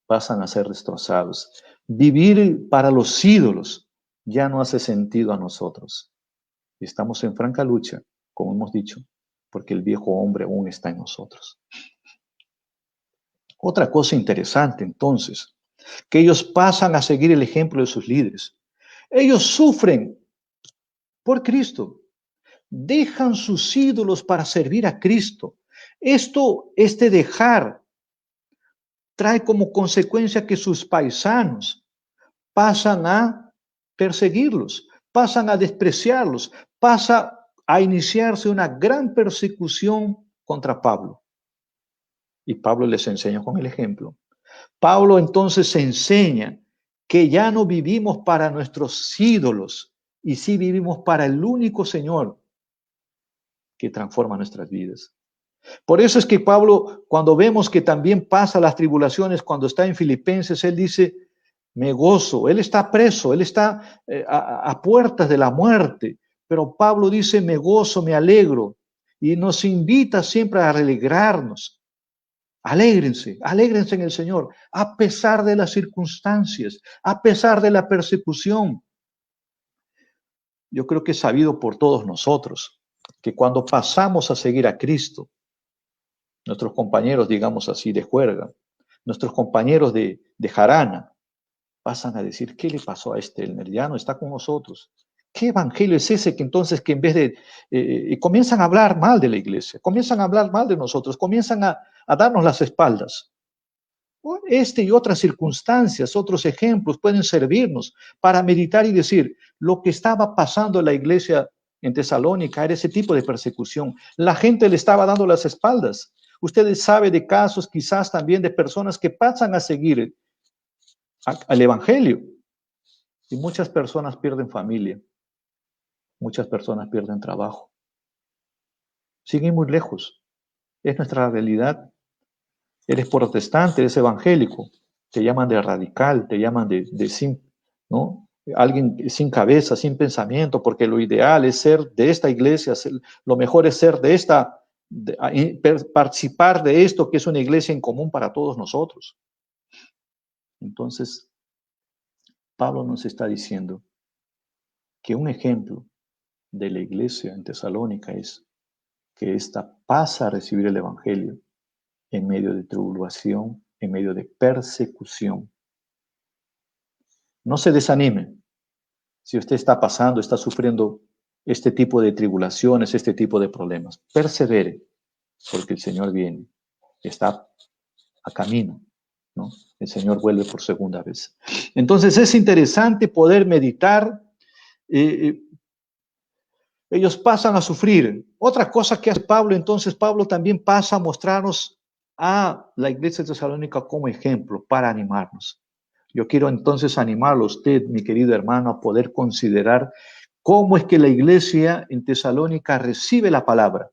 pasan a ser destrozados. Vivir para los ídolos ya no hace sentido a nosotros. Estamos en franca lucha, como hemos dicho, porque el viejo hombre aún está en nosotros. Otra cosa interesante, entonces, que ellos pasan a seguir el ejemplo de sus líderes. Ellos sufren por Cristo, dejan sus ídolos para servir a Cristo. Este dejar trae como consecuencia que sus paisanos pasan a perseguirlos, pasan a despreciarlos, pasa a iniciarse una gran persecución contra Pablo. Y Pablo les enseña con el ejemplo. Pablo entonces enseña que ya no vivimos para nuestros ídolos, y sí vivimos para el único Señor que transforma nuestras vidas. Por eso es que Pablo, cuando vemos que también pasa las tribulaciones, cuando está en Filipenses, él dice, me gozo. Él está preso, él está a puertas de la muerte, pero Pablo dice, me gozo, me alegro, y nos invita siempre a alegrarnos. Alégrense, alégrense en el Señor, a pesar de las circunstancias, a pesar de la persecución. Yo creo que es sabido por todos nosotros que cuando pasamos a seguir a Cristo, nuestros compañeros, digamos así, de juerga, nuestros compañeros de jarana, pasan a decir, ¿qué le pasó a este Elmer? Ya no está con nosotros. ¿Qué evangelio es ese que entonces que en vez de... comienzan a hablar mal de la iglesia, comienzan a hablar mal de nosotros, comienzan a darnos las espaldas? Este y otras circunstancias, otros ejemplos pueden servirnos para meditar y decir, lo que estaba pasando en la iglesia en Tesalónica era ese tipo de persecución. La gente le estaba dando las espaldas. Ustedes saben de casos quizás también de personas que pasan a seguir al evangelio y muchas personas pierden familia, muchas personas pierden trabajo. Siguen muy lejos. Es nuestra realidad. Eres protestante, eres evangélico, te llaman de radical, te llaman de sin, ¿no? Alguien sin cabeza, sin pensamiento, porque lo ideal es ser de esta iglesia, lo mejor es ser de esta, participar de esto que es una iglesia en común para todos nosotros. Entonces, Pablo nos está diciendo que un ejemplo de la iglesia en Tesalónica es que ésta pasa a recibir el evangelio en medio de tribulación, en medio de persecución. No se desanime. Si usted está pasando, está sufriendo este tipo de tribulaciones, este tipo de problemas, persevere, porque el Señor viene, está a camino, ¿no? El Señor vuelve por segunda vez. Entonces es interesante poder meditar. Ellos pasan a sufrir. Otra cosa que hace Pablo, entonces Pablo también pasa a mostrarnos a la iglesia de Tesalónica como ejemplo para animarnos. Yo quiero entonces animarlo a usted, mi querido hermano, a poder considerar cómo es que la iglesia en Tesalónica recibe la palabra,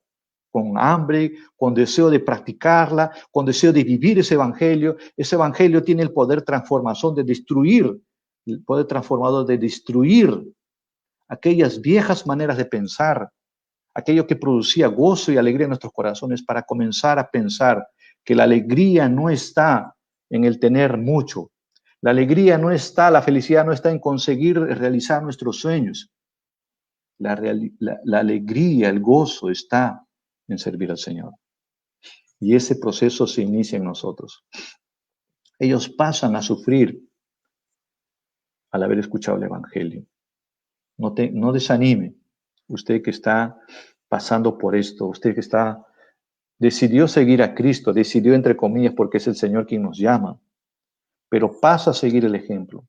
con hambre, con deseo de practicarla, con deseo de vivir ese evangelio. Ese evangelio tiene el poder transformador de destruir, el poder transformador de destruir aquellas viejas maneras de pensar, aquello que producía gozo y alegría en nuestros corazones, para comenzar a pensar que la alegría no está en el tener mucho. La alegría no está, la felicidad no está en conseguir realizar nuestros sueños. La alegría, el gozo está en servir al Señor. Y ese proceso se inicia en nosotros. Ellos pasan a sufrir al haber escuchado el evangelio. No desanime. Usted que está pasando por esto, usted que decidió seguir a Cristo, decidió entre comillas porque es el Señor quien nos llama, pero pasa a seguir el ejemplo.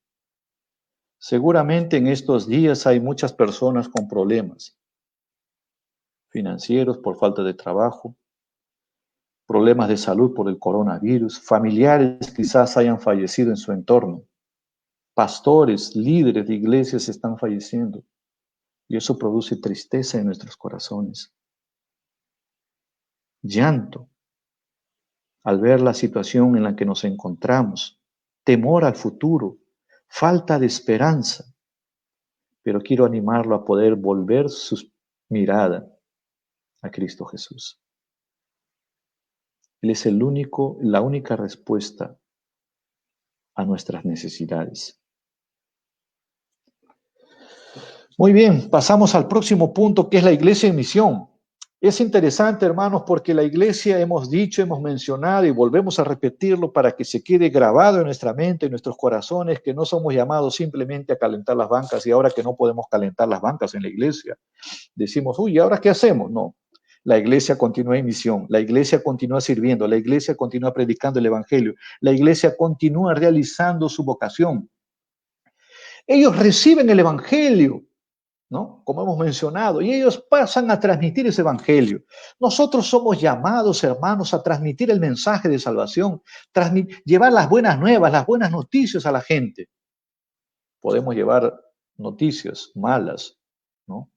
Seguramente en estos días hay muchas personas con problemas financieros por falta de trabajo, problemas de salud por el coronavirus, familiares quizás hayan fallecido en su entorno, pastores, líderes de iglesias están falleciendo y eso produce tristeza en nuestros corazones, llanto al ver la situación en la que nos encontramos, temor al futuro, falta de esperanza. Pero quiero animarlo a poder volver su mirada a Cristo Jesús. Él es la única respuesta a nuestras necesidades. Muy bien, pasamos al próximo punto, que es la iglesia en misión. Es interesante, hermanos, porque la iglesia hemos dicho, hemos mencionado y volvemos a repetirlo para que se quede grabado en nuestra mente, en nuestros corazones, que no somos llamados simplemente a calentar las bancas y ahora que no podemos calentar las bancas en la iglesia, decimos, uy, ¿ahora qué hacemos? No, la iglesia continúa en misión, la iglesia continúa sirviendo, la iglesia continúa predicando el evangelio, la iglesia continúa realizando su vocación. Ellos reciben el evangelio, ¿no? Como hemos mencionado, y ellos pasan a transmitir ese evangelio. Nosotros somos llamados, hermanos, a transmitir el mensaje de salvación, llevar las buenas nuevas, las buenas noticias a la gente. Podemos llevar noticias malas, ¿no?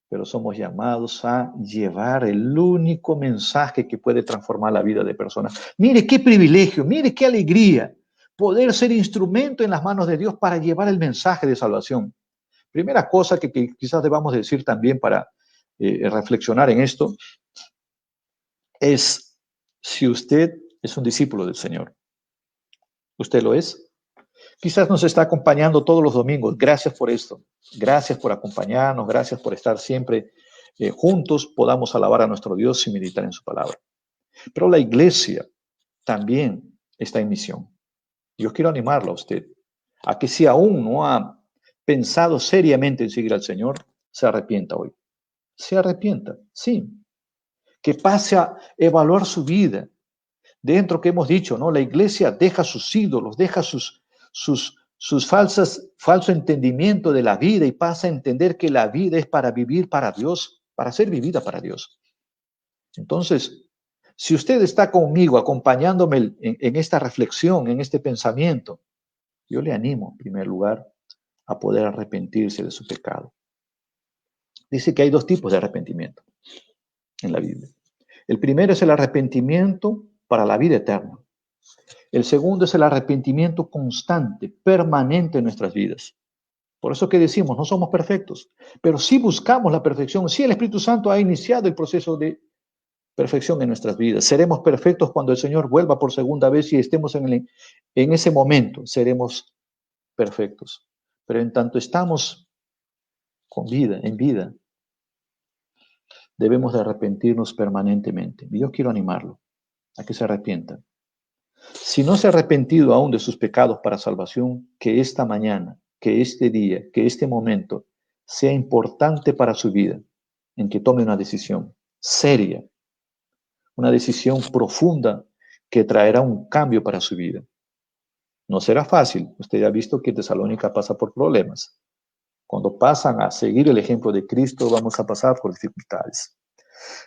Pero somos llamados a llevar el único mensaje que puede transformar la vida de personas. Mire qué privilegio, mire qué alegría poder ser instrumento en las manos de Dios para llevar el mensaje de salvación. Primera cosa que quizás debamos decir también para reflexionar en esto es si usted es un discípulo del Señor. ¿Usted lo es? Quizás nos está acompañando todos los domingos. Gracias por esto. Gracias por acompañarnos. Gracias por estar siempre juntos. Podamos alabar a nuestro Dios y meditar en su palabra. Pero la iglesia también está en misión. Yo quiero animarlo a usted a que si aún no ha pensado seriamente en seguir al Señor, se arrepienta hoy. Se arrepienta, sí. Que pase a evaluar su vida. Dentro que hemos dicho, ¿no? La iglesia deja sus ídolos, deja falso entendimiento de la vida y pasa a entender que la vida es para vivir para Dios, para ser vivida para Dios. Entonces, si usted está conmigo, acompañándome en esta reflexión, en este pensamiento, yo le animo, en primer lugar, a poder arrepentirse de su pecado. Dice que hay dos tipos de arrepentimiento en la Biblia. El primero es el arrepentimiento para la vida eterna. El segundo es el arrepentimiento constante, permanente en nuestras vidas. Por eso que decimos, no somos perfectos, pero sí buscamos la perfección. Sí, el Espíritu Santo ha iniciado el proceso de perfección en nuestras vidas. Seremos perfectos cuando el Señor vuelva por segunda vez y estemos en ese momento. Seremos perfectos. Pero en tanto estamos con vida, en vida, debemos de arrepentirnos permanentemente. Y yo quiero animarlo a que se arrepienta. Si no se ha arrepentido aún de sus pecados para salvación, que esta mañana, que este día, que este momento sea importante para su vida, en que tome una decisión seria, una decisión profunda que traerá un cambio para su vida. No será fácil. Usted ya ha visto que Tesalónica pasa por problemas. Cuando pasan a seguir el ejemplo de Cristo, vamos a pasar por dificultades.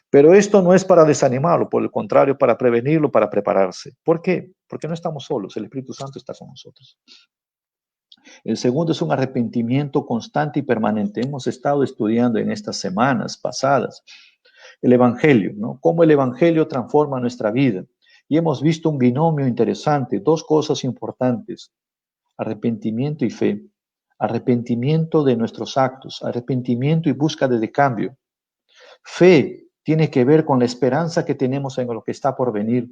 Pero esto no es para desanimarlo, por el contrario, para prevenirlo, para prepararse. ¿Por qué? Porque no estamos solos, el Espíritu Santo está con nosotros. El segundo es un arrepentimiento constante y permanente. Hemos estado estudiando en estas semanas pasadas el Evangelio, ¿no? Cómo el Evangelio transforma nuestra vida. Y hemos visto un binomio interesante, dos cosas importantes: arrepentimiento y fe. Arrepentimiento de nuestros actos, arrepentimiento y búsqueda de cambio. Fe tiene que ver con la esperanza que tenemos en lo que está por venir.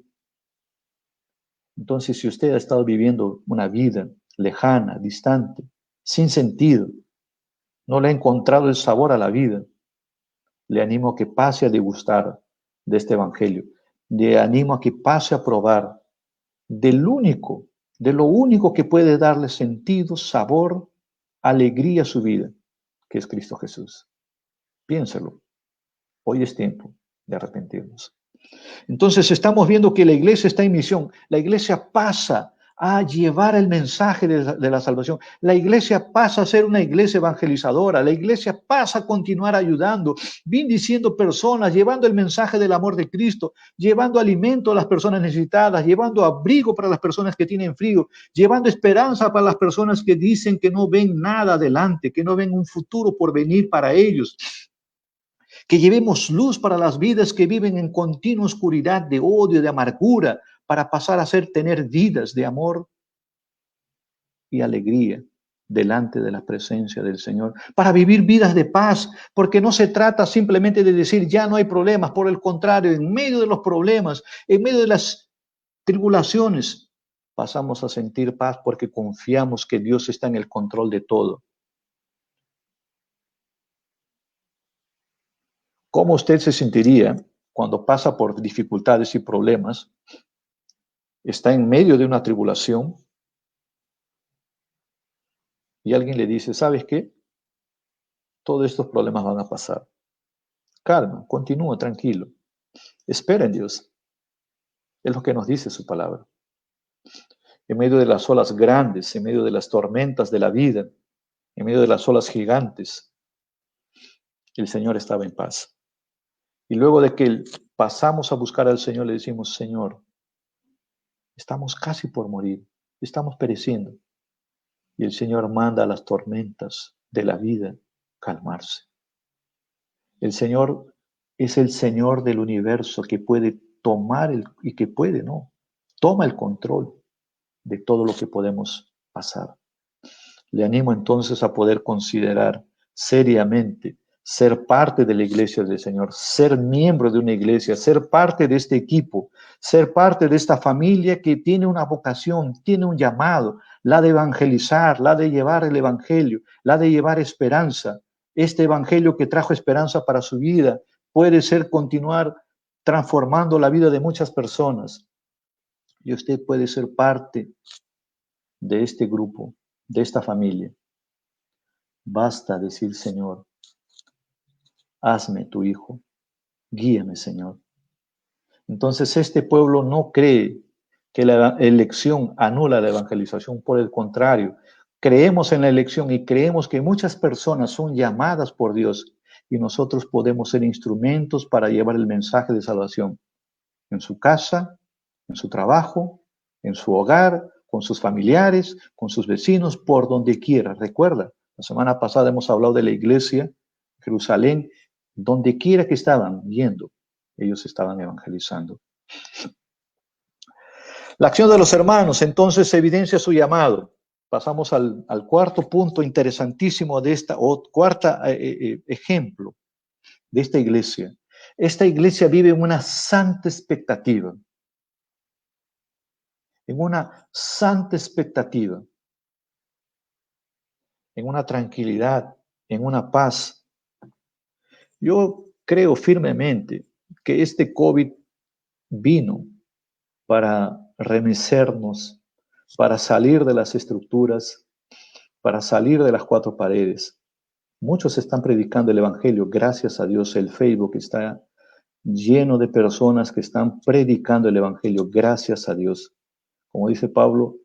Entonces, si usted ha estado viviendo una vida lejana, distante, sin sentido, no le ha encontrado el sabor a la vida, le animo a que pase a degustar de este evangelio. Le animo a que pase a probar de lo único que puede darle sentido, sabor, alegría a su vida, que es Cristo Jesús. Piénselo. Hoy es tiempo de arrepentirnos. Entonces estamos viendo que la iglesia está en misión. La iglesia pasa a llevar el mensaje de la salvación. La iglesia pasa a ser una iglesia evangelizadora. La iglesia pasa a continuar ayudando, bendiciendo personas, llevando el mensaje del amor de Cristo, llevando alimento a las personas necesitadas, llevando abrigo para las personas que tienen frío, llevando esperanza para las personas que dicen que no ven nada adelante, que no ven un futuro por venir para ellos. Que llevemos luz para las vidas que viven en continua oscuridad de odio, de amargura, para pasar a tener vidas de amor y alegría delante de la presencia del Señor, para vivir vidas de paz, porque no se trata simplemente de decir ya no hay problemas, por el contrario, en medio de los problemas, en medio de las tribulaciones, pasamos a sentir paz porque confiamos que Dios está en el control de todo. ¿Cómo usted se sentiría cuando pasa por dificultades y problemas? Está en medio de una tribulación y alguien le dice, ¿sabes qué? Todos estos problemas van a pasar. Calma, continúa, tranquilo. Espera en Dios. Es lo que nos dice su palabra. En medio de las olas grandes, en medio de las tormentas de la vida, en medio de las olas gigantes, el Señor estaba en paz. Y luego de que pasamos a buscar al Señor, le decimos, Señor, estamos casi por morir, estamos pereciendo. Y el Señor manda a las tormentas de la vida calmarse. El Señor es el Señor del universo que puede tomar y que puede, ¿no? Toma el control de todo lo que podemos pasar. Le animo entonces a poder considerar seriamente ser parte de la iglesia del Señor, ser miembro de una iglesia, ser parte de este equipo, ser parte de esta familia que tiene una vocación, tiene un llamado, la de evangelizar, la de llevar el evangelio, la de llevar esperanza. Este evangelio que trajo esperanza para su vida puede ser continuar transformando la vida de muchas personas. Y usted puede ser parte de este grupo, de esta familia. Basta decir, Señor, hazme tu hijo, guíame, Señor. Entonces este pueblo no cree que la elección anula la evangelización, por el contrario, creemos en la elección y creemos que muchas personas son llamadas por Dios y nosotros podemos ser instrumentos para llevar el mensaje de salvación en su casa, en su trabajo, en su hogar, con sus familiares, con sus vecinos, por donde quiera. Recuerda, la semana pasada hemos hablado de la iglesia, Jerusalén, donde quiera que estaban yendo, ellos estaban evangelizando. La acción de los hermanos entonces evidencia su llamado. Pasamos al cuarto punto interesantísimo de esta, cuarta ejemplo de esta iglesia. Esta iglesia vive en una santa expectativa. En una santa expectativa, en una tranquilidad, en una paz. Yo creo firmemente que este COVID vino para remecernos, para salir de las estructuras, para salir de las cuatro paredes. Muchos están predicando el evangelio, gracias a Dios. El Facebook está lleno de personas que están predicando el evangelio, gracias a Dios. Como dice Pablo,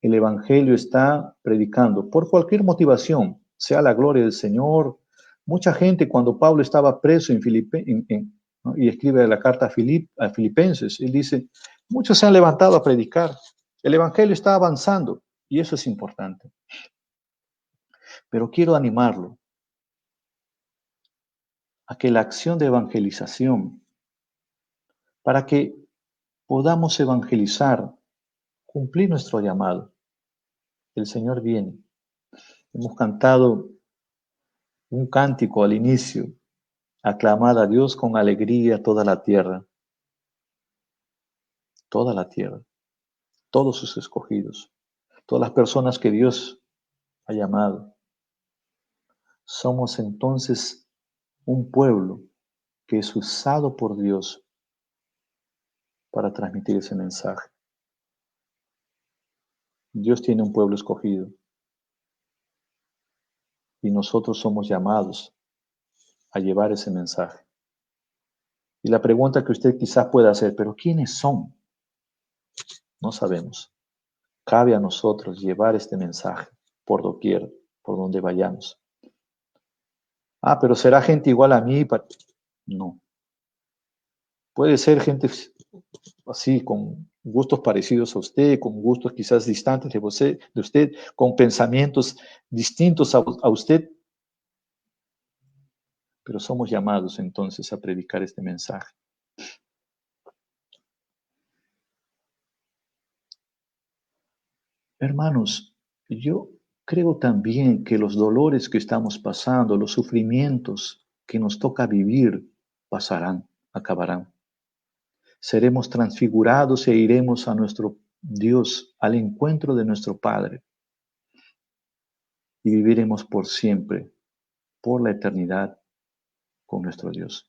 el evangelio está predicando por cualquier motivación, sea la gloria del Señor. Mucha gente, cuando Pablo estaba preso ¿no? y escribe la carta a Filipenses, él dice, muchos se han levantado a predicar. El evangelio está avanzando y eso es importante. Pero quiero animarlo a que la acción de evangelización, para que podamos evangelizar, cumplir nuestro llamado, el Señor viene. Hemos cantado un cántico al inicio, aclamad a Dios con alegría toda la tierra, todos sus escogidos, todas las personas que Dios ha llamado. Somos entonces un pueblo que es usado por Dios para transmitir ese mensaje. Dios tiene un pueblo escogido y nosotros somos llamados a llevar ese mensaje. Y la pregunta que usted quizás pueda hacer, ¿pero quiénes son? No sabemos. Cabe a nosotros llevar este mensaje por doquier, por donde vayamos. Pero ¿será gente igual a mí? No. Puede ser gente así, con gustos parecidos a usted, con gustos quizás distantes de usted, con pensamientos distintos a usted. Pero somos llamados entonces a predicar este mensaje. Hermanos, yo creo también que los dolores que estamos pasando, los sufrimientos que nos toca vivir, pasarán, acabarán. Seremos transfigurados e iremos a nuestro Dios, al encuentro de nuestro Padre. Y viviremos por siempre, por la eternidad, con nuestro Dios.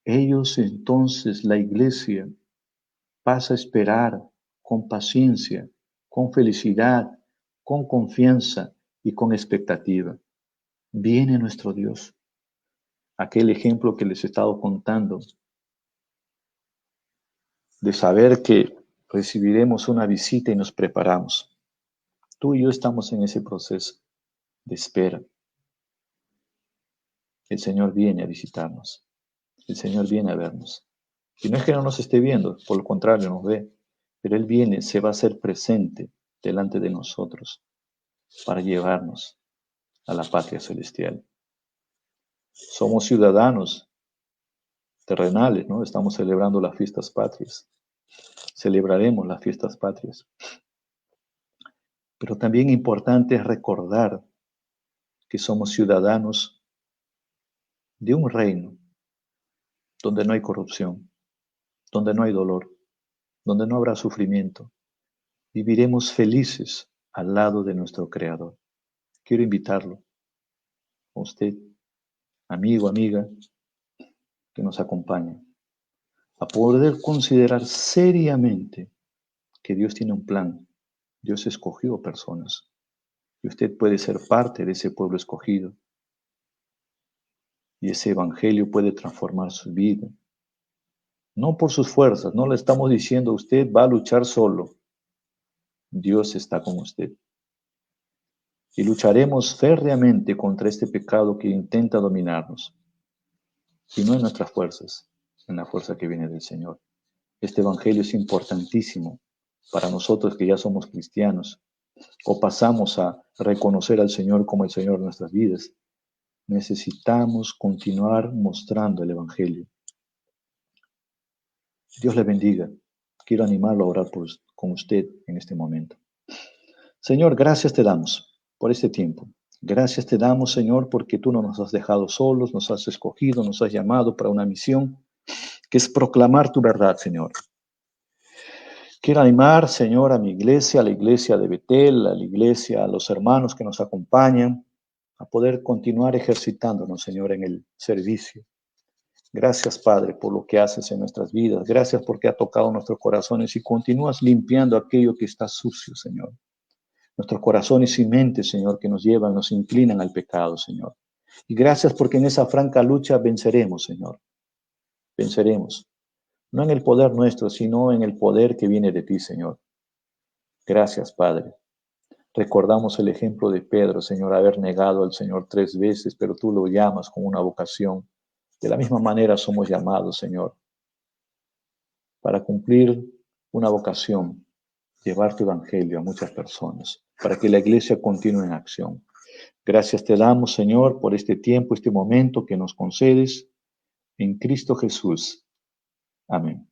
ellos entonces, la iglesia, pasa a esperar con paciencia, con felicidad, con confianza y con expectativa. Viene nuestro Dios. Aquel ejemplo que les he estado contando, de saber que recibiremos una visita y nos preparamos. Tú y yo estamos en ese proceso de espera. El Señor viene a visitarnos. El Señor viene a vernos. Y no es que no nos esté viendo, por lo contrario, nos ve. Pero Él viene, se va a hacer presente delante de nosotros para llevarnos a la patria celestial. Somos ciudadanos terrenales, ¿no? Estamos celebrando las fiestas patrias. Celebraremos las fiestas patrias. Pero también importante es recordar que somos ciudadanos de un reino donde no hay corrupción, donde no hay dolor, donde no habrá sufrimiento. Viviremos felices al lado de nuestro Creador. Quiero invitarlo, a usted, amigo, amiga, que nos acompaña, a poder considerar seriamente que Dios tiene un plan. Dios escogió personas y usted puede ser parte de ese pueblo escogido. Y ese evangelio puede transformar su vida. No por sus fuerzas, no le estamos diciendo usted va a luchar solo. Dios está con usted. Y lucharemos férreamente contra este pecado que intenta dominarnos. Y no en nuestras fuerzas, en la fuerza que viene del Señor. Este evangelio es importantísimo para nosotros que ya somos cristianos o pasamos a reconocer al Señor como el Señor de nuestras vidas. Necesitamos continuar mostrando el evangelio. Dios le bendiga. Quiero animarlo a orar con usted en este momento. Señor, gracias te damos por este tiempo. Gracias te damos, Señor, porque tú no nos has dejado solos, nos has escogido, nos has llamado para una misión que es proclamar tu verdad, Señor. Quiero animar, Señor, a mi iglesia, a la iglesia de Betel, a la iglesia, a los hermanos que nos acompañan, a poder continuar ejercitándonos, Señor, en el servicio. Gracias, Padre, por lo que haces en nuestras vidas. Gracias porque ha tocado nuestros corazones y continúas limpiando aquello que está sucio, Señor. Nuestros corazones y mentes, Señor, que nos llevan, nos inclinan al pecado, Señor. Y gracias porque en esa franca lucha venceremos, Señor. Venceremos. No en el poder nuestro, sino en el poder que viene de ti, Señor. Gracias, Padre. Recordamos el ejemplo de Pedro, Señor, haber negado al Señor 3 veces, pero tú lo llamas con una vocación. De la misma manera somos llamados, Señor, para cumplir una vocación, llevar tu evangelio a muchas personas, para que la iglesia continúe en acción. Gracias te damos, Señor, por este tiempo, este momento que nos concedes en Cristo Jesús. Amén.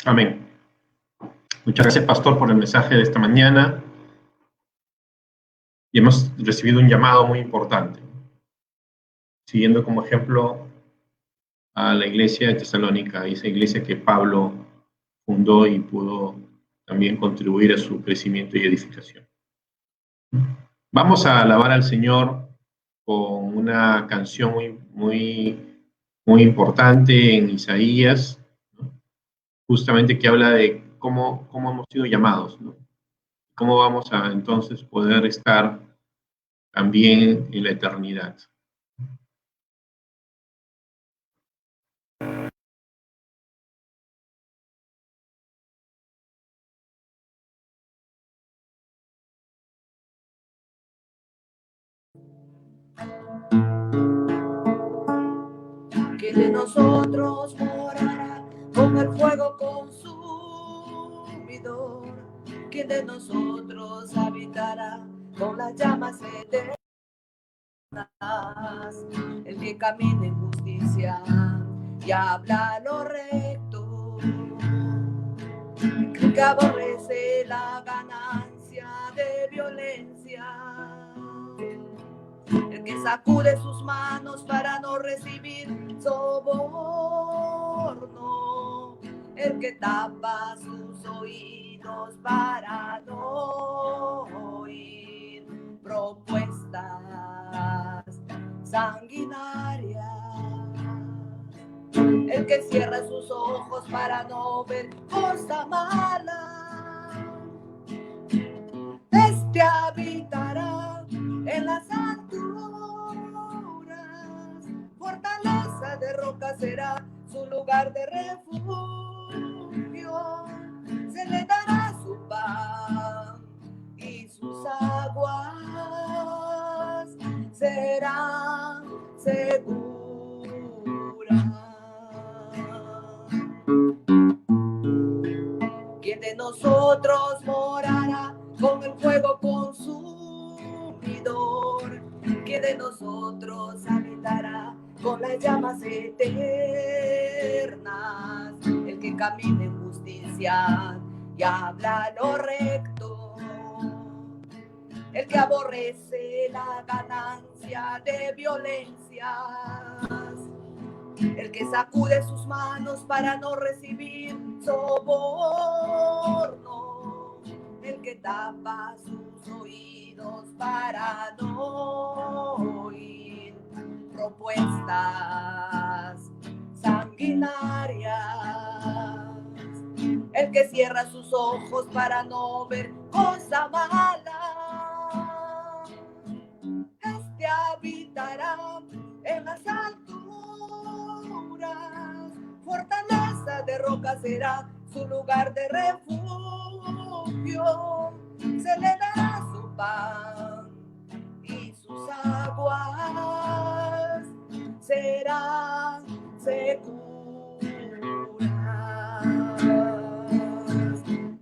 Amén. Muchas gracias, pastor, por el mensaje de esta mañana. Y hemos recibido un llamado muy importante, siguiendo como ejemplo a la iglesia de Tesalónica, esa iglesia que Pablo fundó y pudo también contribuir a su crecimiento y edificación. Vamos a alabar al Señor con una canción muy importante en Isaías, ¿no? Justamente que habla de cómo hemos sido llamados, ¿no? Cómo vamos a entonces poder estar también en la eternidad. ¿Quién de nosotros morará con el fuego consumidor? ¿Quién de nosotros habitará con las llamas eternas? El que camina en justicia y habla lo recto, el que aborrece la ganancia de violencia, el que sacude sus manos para no recibir soborno, el que tapa sus oídos para no oír propuestas. sanguinaria. El que cierra sus ojos para no ver cosa mala, este habitará en las alturas, fortaleza de roca será su lugar de refugio, se le dará su pan y sus aguas serán seguras. ¿Quién de nosotros morará con el fuego consumidor? ¿Quién de nosotros habitará con las llamas eternas? El que camina en justicia y habla lo recto, el que aborrece la ganancia de violencias, el que sacude sus manos para no recibir soborno, el que tapa sus oídos para no oír propuestas sanguinarias, el que cierra sus ojos para no ver cosa mala, este habitará en las alturas, fortaleza de roca será su lugar de refugio, se le dará su pan y sus aguas serán seguras.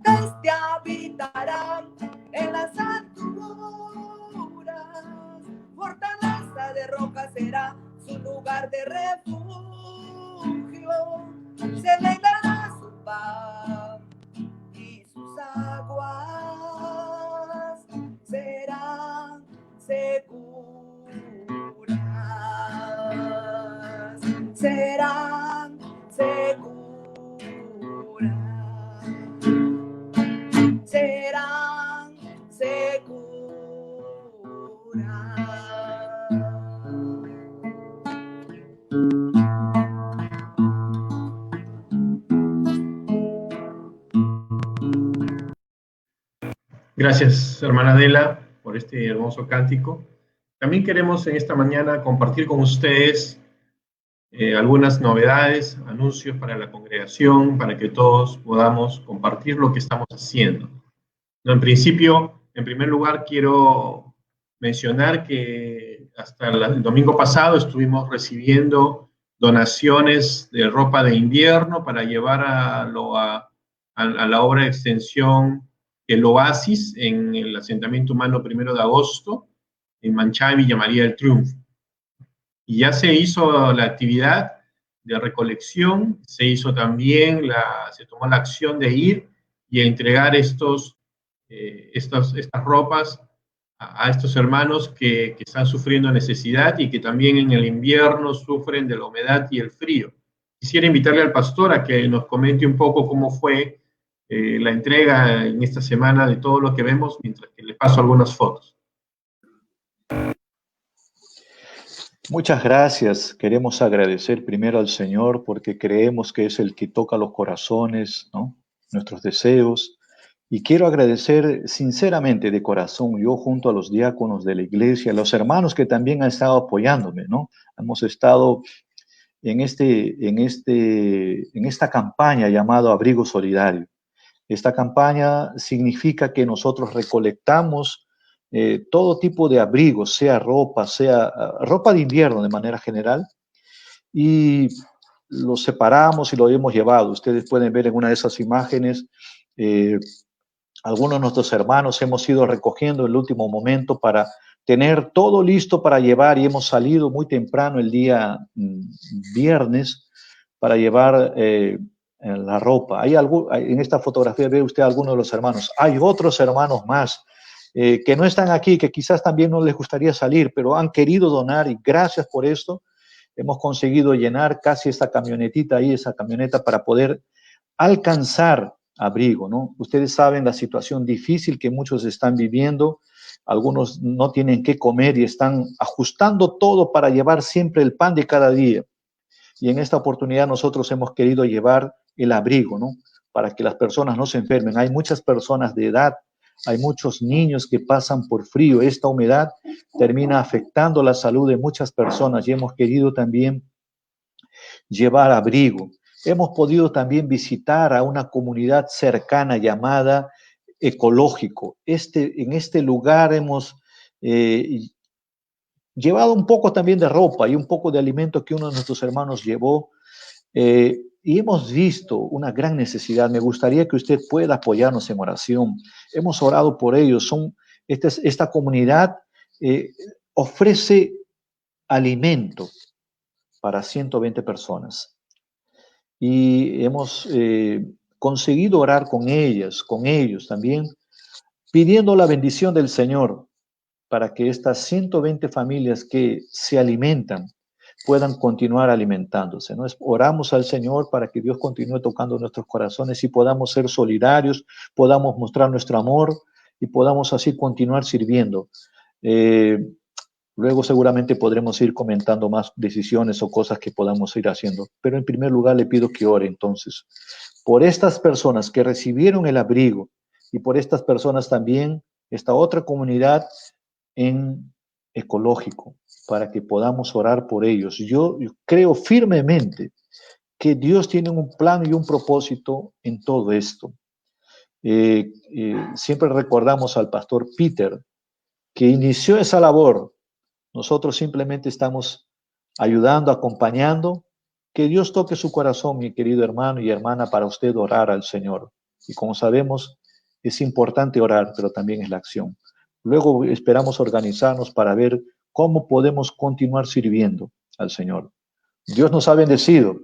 Este habitará en las alturas, fortaleza de roca será su lugar de refugio, se le dará su pan y sus aguas serán seguras, serán seguras, serán seguras. Gracias, hermana Adela, por este hermoso cántico. También queremos en esta mañana compartir con ustedes algunas novedades, anuncios para la congregación, para que todos podamos compartir lo que estamos haciendo. No, en principio, en primer lugar, quiero mencionar que hasta el domingo pasado estuvimos recibiendo donaciones de ropa de invierno para llevar a la obra de extensión El Oasis en el asentamiento humano 1 de agosto, en Manchay, Villa María del Triunfo. Y ya se hizo la actividad de recolección, se hizo también, se tomó la acción de ir y entregar estas ropas a estos hermanos que están sufriendo necesidad y que también en el invierno sufren de la humedad y el frío. Quisiera invitarle al pastor a que nos comente un poco cómo fue la entrega en esta semana de todo lo que vemos, mientras que le paso algunas fotos. Muchas gracias. Queremos agradecer primero al Señor porque creemos que es el que toca los corazones, ¿no? Nuestros deseos. Y quiero agradecer sinceramente de corazón, yo junto a los diáconos de la iglesia, a los hermanos que también han estado apoyándome, ¿no? Hemos estado en esta campaña llamada Abrigo Solidario. Esta campaña significa que nosotros recolectamos todo tipo de abrigos, sea ropa de invierno de manera general, y los separamos y lo hemos llevado. Ustedes pueden ver en una de esas imágenes, algunos de nuestros hermanos hemos ido recogiendo en el último momento para tener todo listo para llevar, y hemos salido muy temprano el día viernes para llevar la ropa. En esta fotografía ve usted a algunos de los hermanos. Hay otros hermanos más que no están aquí, que quizás también no les gustaría salir, pero han querido donar, y gracias por esto. Hemos conseguido llenar casi esa camioneta para poder alcanzar abrigo, ¿no? Ustedes saben la situación difícil que muchos están viviendo. algunos no tienen qué comer y están ajustando todo para llevar siempre el pan de cada día. Y en esta oportunidad nosotros hemos querido llevar el abrigo, ¿no? Para que las personas no se enfermen. Hay muchas personas de edad, hay muchos niños que pasan por frío. Esta humedad termina afectando la salud de muchas personas y hemos querido también llevar abrigo. Hemos podido también visitar a una comunidad cercana llamada Ecológico. En este lugar hemos llevado un poco también de ropa y un poco de alimento que uno de nuestros hermanos llevó. Y hemos visto una gran necesidad. Me gustaría que usted pueda apoyarnos en oración. Hemos orado por ellos. Esta comunidad ofrece alimento para 120 personas. Y hemos conseguido orar con ellos también, pidiendo la bendición del Señor para que estas 120 familias que se alimentan puedan continuar alimentándose, ¿no? Oramos al Señor para que Dios continúe tocando nuestros corazones y podamos ser solidarios, podamos mostrar nuestro amor y podamos así continuar sirviendo. Luego seguramente podremos ir comentando más decisiones o cosas que podamos ir haciendo. Pero en primer lugar le pido que ore entonces por estas personas que recibieron el abrigo y por estas personas también, esta otra comunidad en Ecológico, para que podamos orar por ellos. Yo creo firmemente que Dios tiene un plan y un propósito en todo esto. Siempre recordamos al pastor Peter, que inició esa labor. Nosotros simplemente estamos ayudando, acompañando. Que Dios toque su corazón, mi querido hermano y hermana, para usted orar al Señor. Y como sabemos, es importante orar, pero también es la acción. Luego esperamos organizarnos para ver cómo podemos continuar sirviendo al Señor. Dios nos ha bendecido.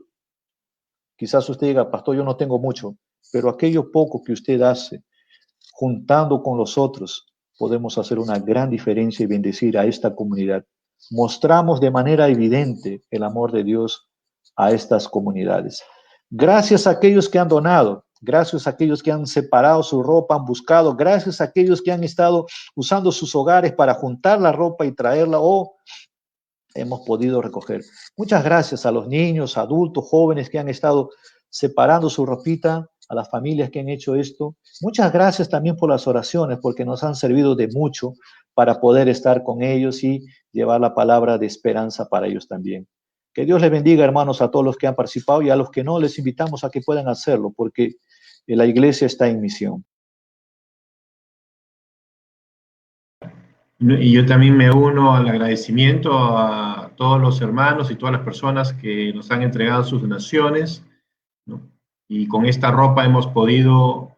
Quizás usted diga, pastor, yo no tengo mucho, pero aquello poco que usted hace, juntando con los otros, podemos hacer una gran diferencia y bendecir a esta comunidad. Mostramos de manera evidente el amor de Dios a estas comunidades. Gracias a aquellos que han donado, gracias a aquellos que han separado su ropa, han buscado, gracias a aquellos que han estado usando sus hogares para juntar la ropa y traerla, hemos podido recoger. Muchas gracias a los niños, adultos, jóvenes que han estado separando su ropita, a las familias que han hecho esto. Muchas gracias también por las oraciones, porque nos han servido de mucho para poder estar con ellos y llevar la palabra de esperanza para ellos también. Que Dios les bendiga, hermanos, a todos los que han participado y a los que no, les invitamos a que puedan hacerlo, porque la iglesia está en misión. Y yo también me uno al agradecimiento a todos los hermanos y todas las personas que nos han entregado sus donaciones, ¿no? Y con esta ropa hemos podido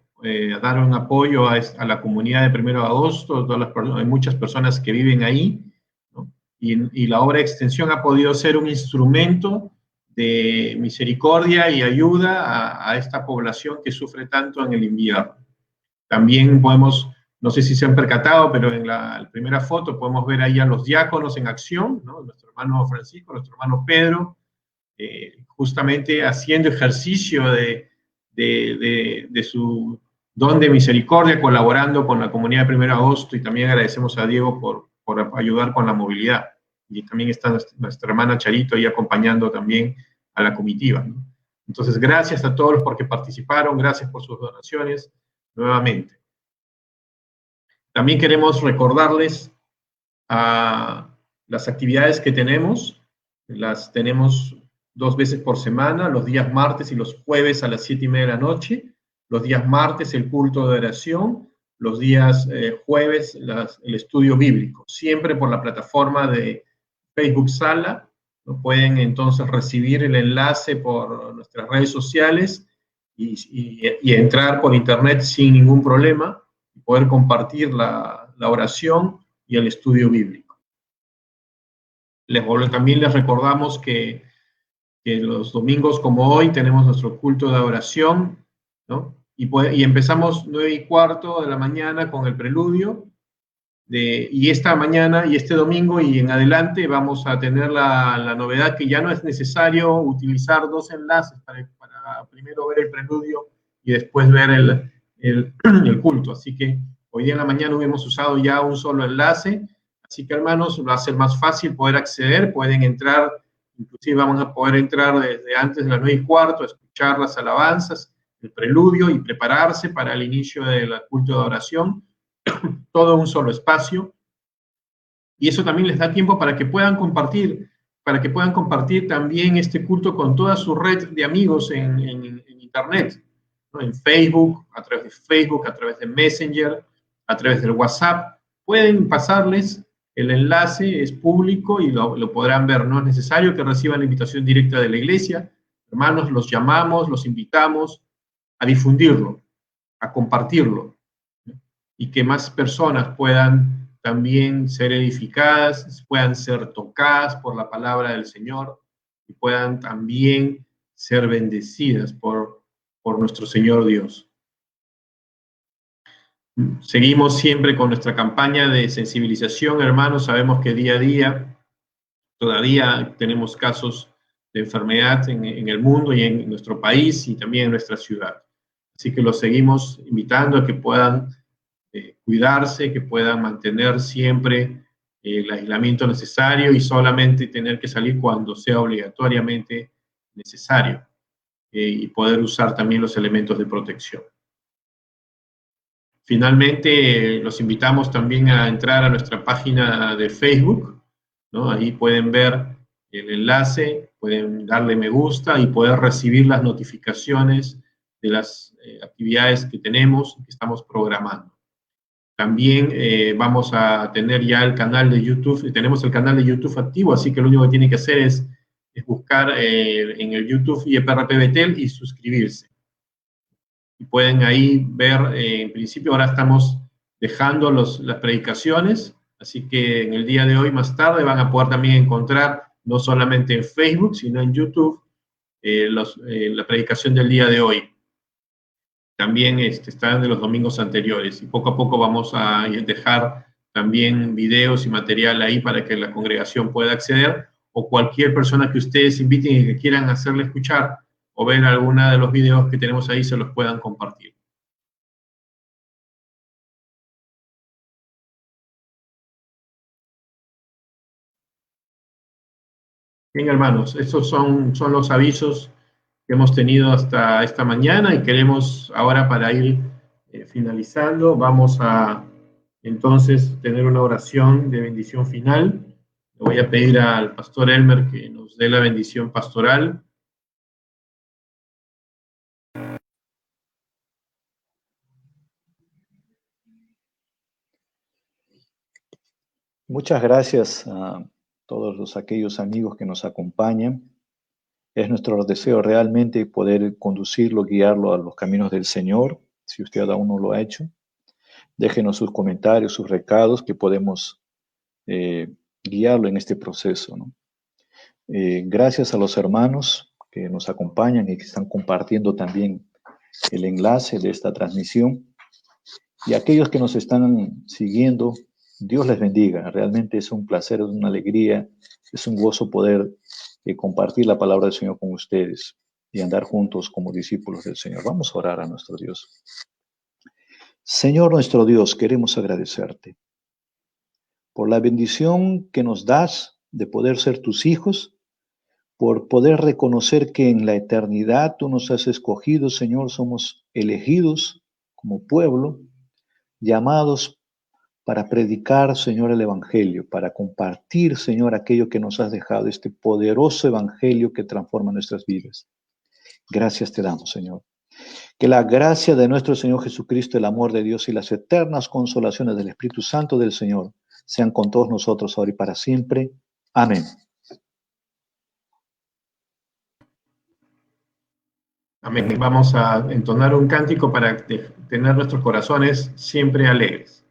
dar un apoyo a la comunidad de 1 de agosto, hay muchas personas que viven ahí, ¿no? Y la obra de extensión ha podido ser un instrumento de misericordia y ayuda a esta población que sufre tanto en el invierno. También podemos, no sé si se han percatado, pero en la primera foto podemos ver ahí a los diáconos en acción, ¿no? Nuestro hermano Francisco, nuestro hermano Pedro, justamente haciendo ejercicio de su don de misericordia, colaborando con la comunidad de 1 de agosto, y también agradecemos a Diego por ayudar con la movilidad. Y también está nuestra hermana Charito ahí acompañando también a la comitiva, ¿no? Entonces, gracias a todos los que participaron, gracias por sus donaciones nuevamente. También queremos recordarles las actividades que tenemos. Las tenemos 2 veces por semana, los días martes y los jueves a las 7:30 de la noche. Los días martes el culto de oración, los días jueves el estudio bíblico, siempre por la plataforma de Facebook Sala. ¿No? Pueden entonces recibir el enlace por nuestras redes sociales y entrar por internet sin ningún problema y poder compartir la oración y el estudio bíblico. También les recordamos que los domingos como hoy tenemos nuestro culto de oración, ¿no? Y empezamos 9:15 de la mañana con el preludio, y esta mañana y este domingo y en adelante vamos a tener la novedad que ya no es necesario utilizar 2 enlaces para primero ver el preludio y después ver el culto. Así que Hoy día en la mañana hemos usado ya un solo enlace, así que hermanos, va a ser más fácil poder acceder, pueden entrar, inclusive vamos a poder entrar desde antes de las 9:15 a escuchar las alabanzas, el preludio y prepararse para el inicio del culto de oración, todo en un solo espacio. Y eso también les da tiempo para que puedan compartir también este culto con toda su red de amigos en Internet, ¿no? En Facebook, a través de Messenger, a través del WhatsApp. Pueden pasarles el enlace, es público y lo podrán ver. No es necesario que reciban la invitación directa de la iglesia. Hermanos, los llamamos, los invitamos a difundirlo, a compartirlo, ¿no? Y que más personas puedan también ser edificadas, puedan ser tocadas por la palabra del Señor y puedan también ser bendecidas por nuestro Señor Dios. Seguimos siempre con nuestra campaña de sensibilización, hermanos. Sabemos que día a día todavía tenemos casos de enfermedad en el mundo y en nuestro país y también en nuestra ciudad. Así que los seguimos invitando a que puedan cuidarse, que puedan mantener siempre el aislamiento necesario y solamente tener que salir cuando sea obligatoriamente necesario, y poder usar también los elementos de protección. Finalmente, los invitamos también a entrar a nuestra página de Facebook, ¿no? Ahí pueden ver el enlace, pueden darle me gusta y poder recibir las notificaciones de las actividades que tenemos, que estamos programando. También vamos a tener ya el canal de YouTube, tenemos el canal de YouTube activo, así que lo único que tienen que hacer es buscar en el YouTube IEPRP Betel y suscribirse. Y pueden ahí ver, en principio ahora estamos dejando las predicaciones, así que en el día de hoy, más tarde, van a poder también encontrar, no solamente en Facebook, sino en YouTube, la predicación del día de hoy. También están de los domingos anteriores y poco a poco vamos a dejar también videos y material ahí para que la congregación pueda acceder, o cualquier persona que ustedes inviten y que quieran hacerle escuchar o ver alguna de los videos que tenemos ahí se los puedan compartir. Bien, hermanos, estos son los avisos que hemos tenido hasta esta mañana y queremos ahora, para ir finalizando, vamos a entonces tener una oración de bendición final. Le voy a pedir al pastor Elmer que nos dé la bendición pastoral. Muchas gracias a todos aquellos amigos que nos acompañan. Es nuestro deseo realmente poder conducirlo, guiarlo a los caminos del Señor. Si usted aún no lo ha hecho, déjenos sus comentarios, sus recados, que podemos guiarlo en este proceso, ¿no? Gracias a los hermanos que nos acompañan y que están compartiendo también el enlace de esta transmisión. Y a aquellos que nos están siguiendo, Dios les bendiga. Realmente es un placer, es una alegría, es un gozo poder compartir la palabra del Señor con ustedes y andar juntos como discípulos del Señor. Vamos a orar a nuestro Dios. Señor nuestro Dios, queremos agradecerte por la bendición que nos das de poder ser tus hijos, por poder reconocer que en la eternidad tú nos has escogido, Señor, somos elegidos como pueblo, llamados para predicar, Señor, el Evangelio, para compartir, Señor, aquello que nos has dejado, este poderoso Evangelio que transforma nuestras vidas. Gracias te damos, Señor. Que la gracia de nuestro Señor Jesucristo, el amor de Dios y las eternas consolaciones del Espíritu Santo del Señor sean con todos nosotros ahora y para siempre. Amén. Amén. Vamos a entonar un cántico para tener nuestros corazones siempre alegres.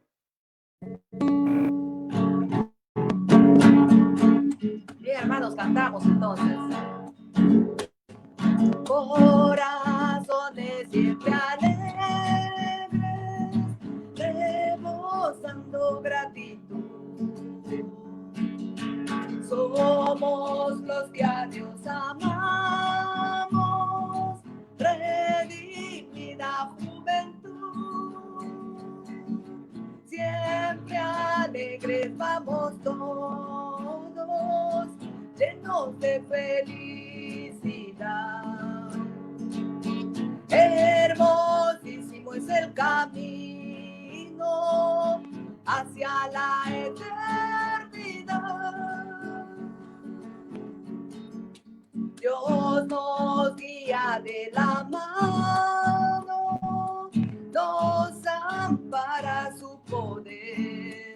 Bien, hermanos, cantamos entonces. Corazones siempre alegres, rebosando gratitud. Somos los que a Dios amamos, redimida juventud. de felicidad. Hermosísimo es el camino hacia la eternidad. Dios nos guía de la mano, nos ampara su poder.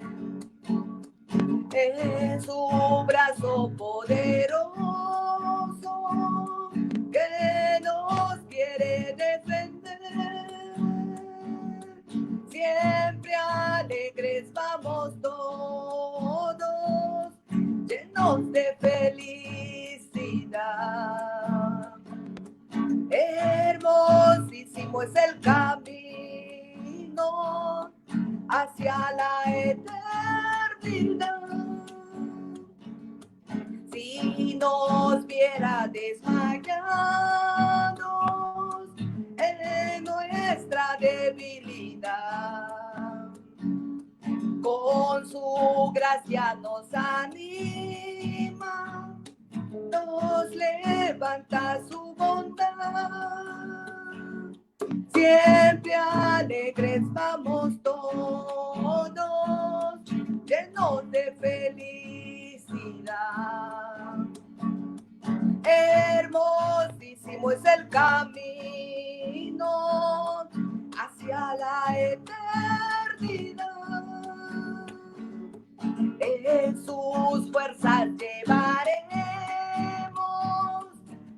En su brazo poderoso que nos quiere defender. Siempre alegres vamos todos, llenos de felicidad. Hermosísimo es el camino hacia la eternidad. Si nos viera desmayados en nuestra debilidad, con su gracia nos anima, nos levanta su bondad. Siempre alegres vamos todos, llenos de felicidad. Hermosísimo es el camino hacia la eternidad. En sus fuerzas llevaremos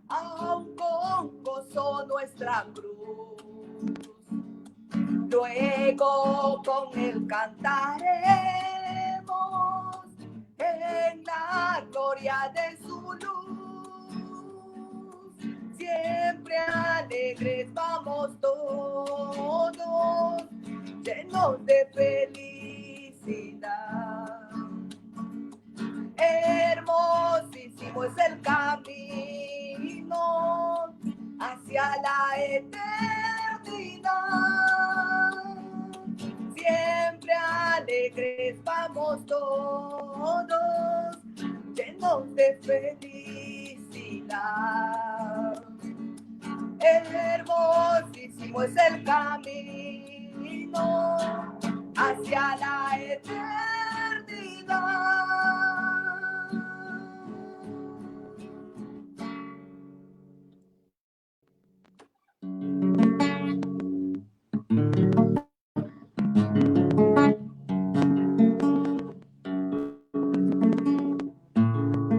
aún con gozo nuestra cruz. Luego con él cantaremos en la gloria de su luz. Siempre alegres vamos todos, llenos de felicidad. Hermosísimo es el camino hacia la eternidad. Siempre alegres vamos todos, llenos de felicidad. Hermosísimo es el camino hacia la eternidad.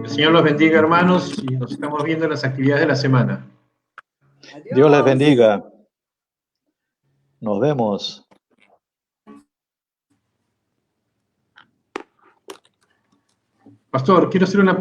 El Señor los bendiga, hermanos, y nos estamos viendo en las actividades de la semana. Adiós. Dios les bendiga. Nos vemos. Pastor, quiero hacer una